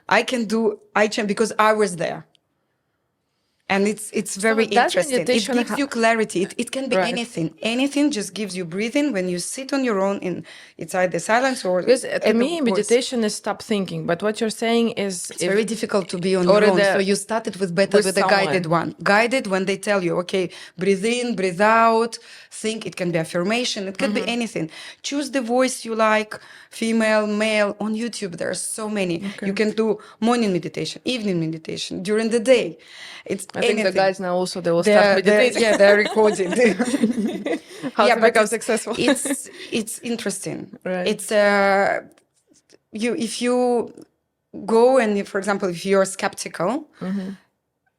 Speaker 2: I can because I was there. And it's very
Speaker 1: that
Speaker 2: interesting. It
Speaker 1: meditation
Speaker 2: gives you clarity. It can be
Speaker 1: Right.
Speaker 2: anything. Anything just gives you breathing when you sit on your own it's either silence or
Speaker 1: Because to
Speaker 2: at the
Speaker 1: me,
Speaker 2: voice.
Speaker 1: meditation is stop thinking. But what you're saying is,
Speaker 2: It's very difficult to be on your own. So you started with a guided one. Guided when they tell you, okay, breathe in, breathe out, think. It can be affirmation. It can be anything. Choose the voice you like, female, male. On YouTube, there are so many. You can do morning meditation, evening meditation, during the day. It's
Speaker 1: I think
Speaker 2: anything.
Speaker 1: the guys now also they will start meditating.
Speaker 2: They're recording.
Speaker 1: How to become
Speaker 2: it's,
Speaker 1: successful.
Speaker 2: it's interesting.
Speaker 1: Right.
Speaker 2: It's if you go and, for example, if you're skeptical,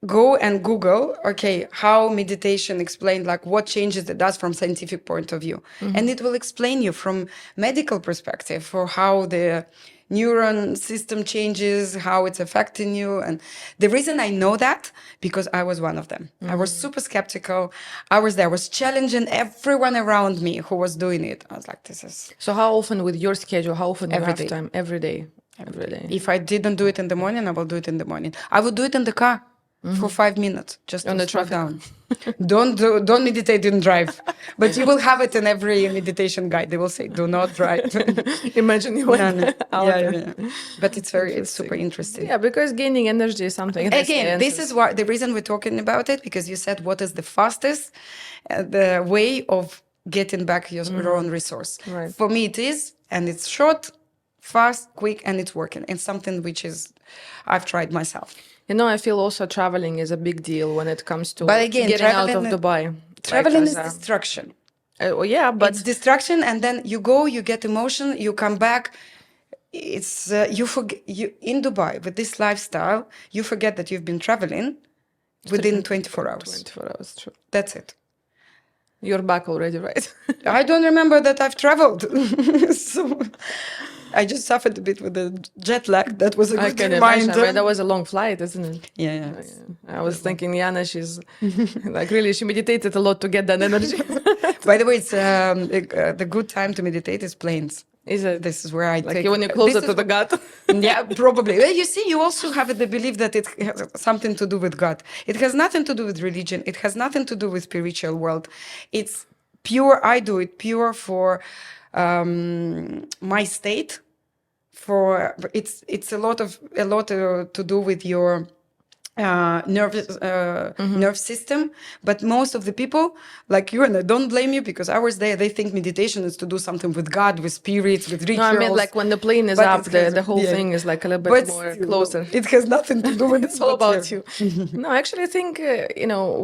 Speaker 2: go and Google, okay, how meditation explained, like what changes it does from scientific point of view. And it will explain you from medical perspective for how the neuron system changes, how it's affecting you. And the reason I know that, because I was one of them. I was super skeptical. I was challenging everyone around me who was doing it. I was like, this is...
Speaker 1: So how often with your schedule, how often you
Speaker 2: Every
Speaker 1: have
Speaker 2: day.
Speaker 1: time? Every day. Every day.
Speaker 2: If I didn't do it in the morning, I will do it in the morning. I would do it in the car for 5 minutes, just
Speaker 1: On
Speaker 2: to
Speaker 1: the
Speaker 2: slow
Speaker 1: traffic.
Speaker 2: down. Don't meditate and drive. But you will have it in every meditation guide. They will say, do not drive.
Speaker 1: Imagine you went out.
Speaker 2: Yeah. But it's super interesting.
Speaker 1: Yeah, because gaining energy is something.
Speaker 2: Again, this is why the reason we're talking about it, because you said what is the fastest the way of getting back your own resource.
Speaker 1: Right.
Speaker 2: For me, it is, and it's short, fast, quick, and it's working. It's something which is I've tried myself.
Speaker 1: You know, I feel also traveling is a big deal when it comes to
Speaker 2: But again,
Speaker 1: getting out of
Speaker 2: traveling-
Speaker 1: Dubai.
Speaker 2: Traveling
Speaker 1: Like
Speaker 2: is
Speaker 1: as a-
Speaker 2: distraction.
Speaker 1: Oh yeah, but
Speaker 2: It's distraction, and then you go, you get emotion, you come back. It's you forget you in Dubai with this lifestyle. You forget that you've been traveling within 24 hours.
Speaker 1: 24 hours, true.
Speaker 2: That's it.
Speaker 1: You're back already, right?
Speaker 2: I don't remember that I've traveled, so I just suffered a bit with the jet lag. That was a
Speaker 1: I
Speaker 2: good
Speaker 1: can
Speaker 2: reminder.
Speaker 1: imagine. I mean, that was a long flight, isn't it?
Speaker 2: Yeah.
Speaker 1: I was thinking, Yana, she's like really, she meditated a lot to get that energy.
Speaker 2: By the way, it's the good time to meditate is planes.
Speaker 1: Is it?
Speaker 2: This is where I
Speaker 1: Like
Speaker 2: take
Speaker 1: when you're closer
Speaker 2: this
Speaker 1: to
Speaker 2: is-
Speaker 1: the God.
Speaker 2: Yeah, probably. Well, you see, you also have the belief that it has something to do with God. It has nothing to do with religion. It has nothing to do with spiritual world. It's pure. I do it pure for my state. For it's a lot to do with your nerve system. But most of the people, like you, and I don't blame you because I was there, they think meditation is to do something with God, with spirits, with rituals.
Speaker 1: No, I mean like when the plane is
Speaker 2: But
Speaker 1: up,
Speaker 2: it has-
Speaker 1: the whole
Speaker 2: yeah.
Speaker 1: thing is like a little bit
Speaker 2: But
Speaker 1: more
Speaker 2: still,
Speaker 1: closer.
Speaker 2: It has nothing to do with
Speaker 1: It's all about
Speaker 2: you.
Speaker 1: you. No, actually, I think,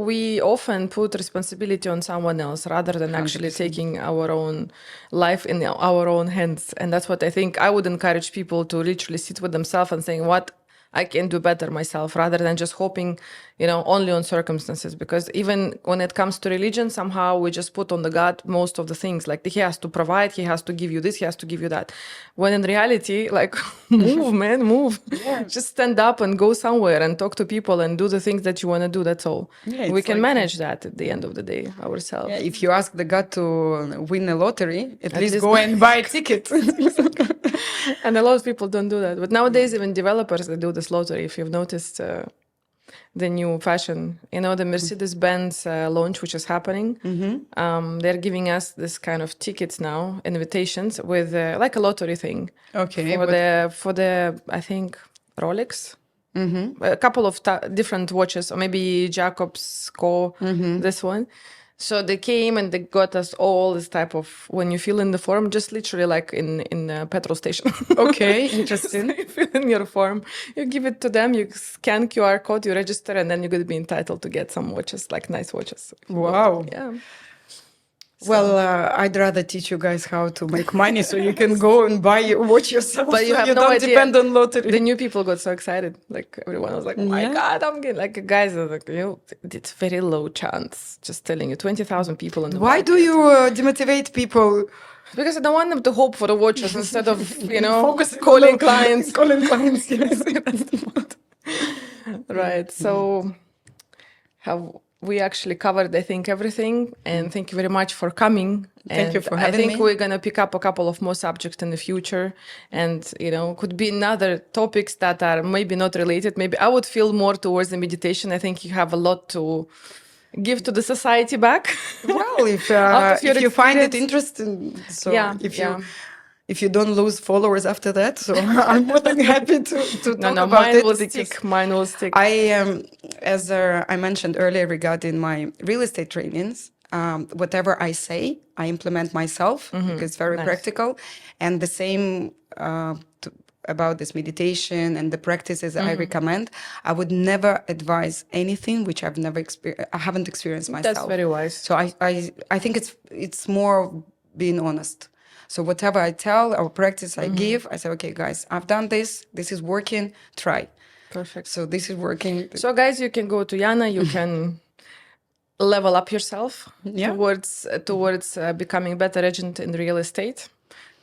Speaker 1: we often put responsibility on someone else rather than actually
Speaker 2: 100%.
Speaker 1: taking our own life in our own hands. And that's what I think I would encourage people to literally sit with themselves and saying, what I can do better myself, rather than just hoping, only on circumstances. Because even when it comes to religion, somehow we just put on the God most of the things. Like he has to provide, he has to give you this, he has to give you that. When in reality, like move, man, move.
Speaker 2: Yeah.
Speaker 1: Just stand up and go somewhere and talk to people and do the things that you want to do. That's all.
Speaker 2: Yeah,
Speaker 1: We
Speaker 2: it's
Speaker 1: can
Speaker 2: like-
Speaker 1: manage that at the end of the day ourselves.
Speaker 2: Yeah, if you ask the God to win a lottery, at least
Speaker 1: least
Speaker 2: go
Speaker 1: go-
Speaker 2: and buy a ticket.
Speaker 1: And a lot of people don't do that. But nowadays, even developers, they do this lottery. If you've noticed the new fashion, the Mercedes-Benz launch, which is happening, they're giving us this kind of tickets now, invitations with like a lottery thing.
Speaker 2: Okay,
Speaker 1: For the I think Rolex. A couple of different watches, or maybe Jacobs Co. This one. So they came and they got us all this type of, when you fill in the form, just literally like in a petrol station.
Speaker 2: Okay, interesting.
Speaker 1: You fill in your form, you give it to them, you scan QR code, you register, and then you're going to be entitled to get some watches, like nice watches.
Speaker 2: Wow.
Speaker 1: Yeah.
Speaker 2: Well, I'd rather teach you guys how to make money so you can go and buy watch yourself.
Speaker 1: But you
Speaker 2: so
Speaker 1: have
Speaker 2: you
Speaker 1: no
Speaker 2: don't
Speaker 1: idea.
Speaker 2: depend on lottery.
Speaker 1: The new people got so excited. Like everyone was like, "Oh my
Speaker 2: Yeah.
Speaker 1: god, I'm getting like guys are like, it's very low chance." Just telling you, 20,000 people in the
Speaker 2: Why do
Speaker 1: market.
Speaker 2: you demotivate people?
Speaker 1: Because I don't want them to hope for the watches instead of
Speaker 2: Focusing
Speaker 1: calling
Speaker 2: on
Speaker 1: clients.
Speaker 2: calling clients. Yes.
Speaker 1: That's the point. Right. So have we actually covered, I think, everything. And thank you very much for coming.
Speaker 2: Thank you
Speaker 1: And
Speaker 2: for
Speaker 1: I
Speaker 2: having
Speaker 1: think
Speaker 2: me.
Speaker 1: we're gonna pick up a couple of more subjects in the future. And could be another topics that are maybe not related. Maybe I would feel more towards the meditation. I think you have a lot to give to the society back.
Speaker 2: Well, if
Speaker 1: Out of your
Speaker 2: you find it
Speaker 1: experience.
Speaker 2: interesting, so
Speaker 1: Yeah,
Speaker 2: if you don't lose followers after that, so I'm more than happy to talk
Speaker 1: no,
Speaker 2: about
Speaker 1: mine
Speaker 2: it.
Speaker 1: will
Speaker 2: It's
Speaker 1: stick.
Speaker 2: just-
Speaker 1: Mine will stick.
Speaker 2: As I mentioned earlier regarding my real estate trainings, whatever I say, I implement myself because it's very
Speaker 1: Nice.
Speaker 2: practical. And the same about this meditation and the practices I recommend, I would never advise anything which I've never I haven't experienced myself.
Speaker 1: That's very wise.
Speaker 2: So I think it's more being honest. So whatever I tell or practice I give, I say, okay, guys, I've done this. This is working. Try.
Speaker 1: Perfect.
Speaker 2: So this is working.
Speaker 1: So guys, you can go to Yana. You can level up yourself
Speaker 2: Yeah.
Speaker 1: towards becoming better agent in real estate.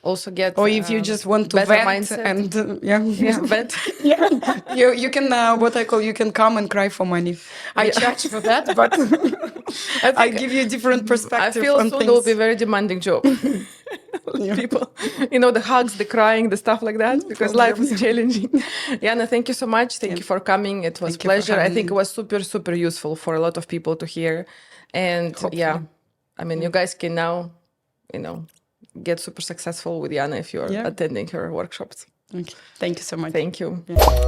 Speaker 1: Also get
Speaker 2: Or if you just want to
Speaker 1: better
Speaker 2: vent
Speaker 1: mindset.
Speaker 2: and
Speaker 1: Yeah, vent.
Speaker 2: yeah, you can you can come and cry for money. I charge for that, but I give you a different
Speaker 1: I
Speaker 2: perspective
Speaker 1: feel
Speaker 2: on
Speaker 1: soon
Speaker 2: things.
Speaker 1: it will be a very demanding job.
Speaker 2: Yeah.
Speaker 1: People, the hugs, the crying, the stuff like that, because life is challenging. Yana, thank you so much. Thank you for coming. It was
Speaker 2: Thank you for
Speaker 1: pleasure. I
Speaker 2: having
Speaker 1: think
Speaker 2: me.
Speaker 1: it was super, super useful for a lot of people to hear. And yeah, I mean, you guys can now, get super successful with Yana if you're
Speaker 2: Yeah.
Speaker 1: attending her workshops.
Speaker 2: Okay. Thank you so much.
Speaker 1: Thank you.
Speaker 2: Yeah.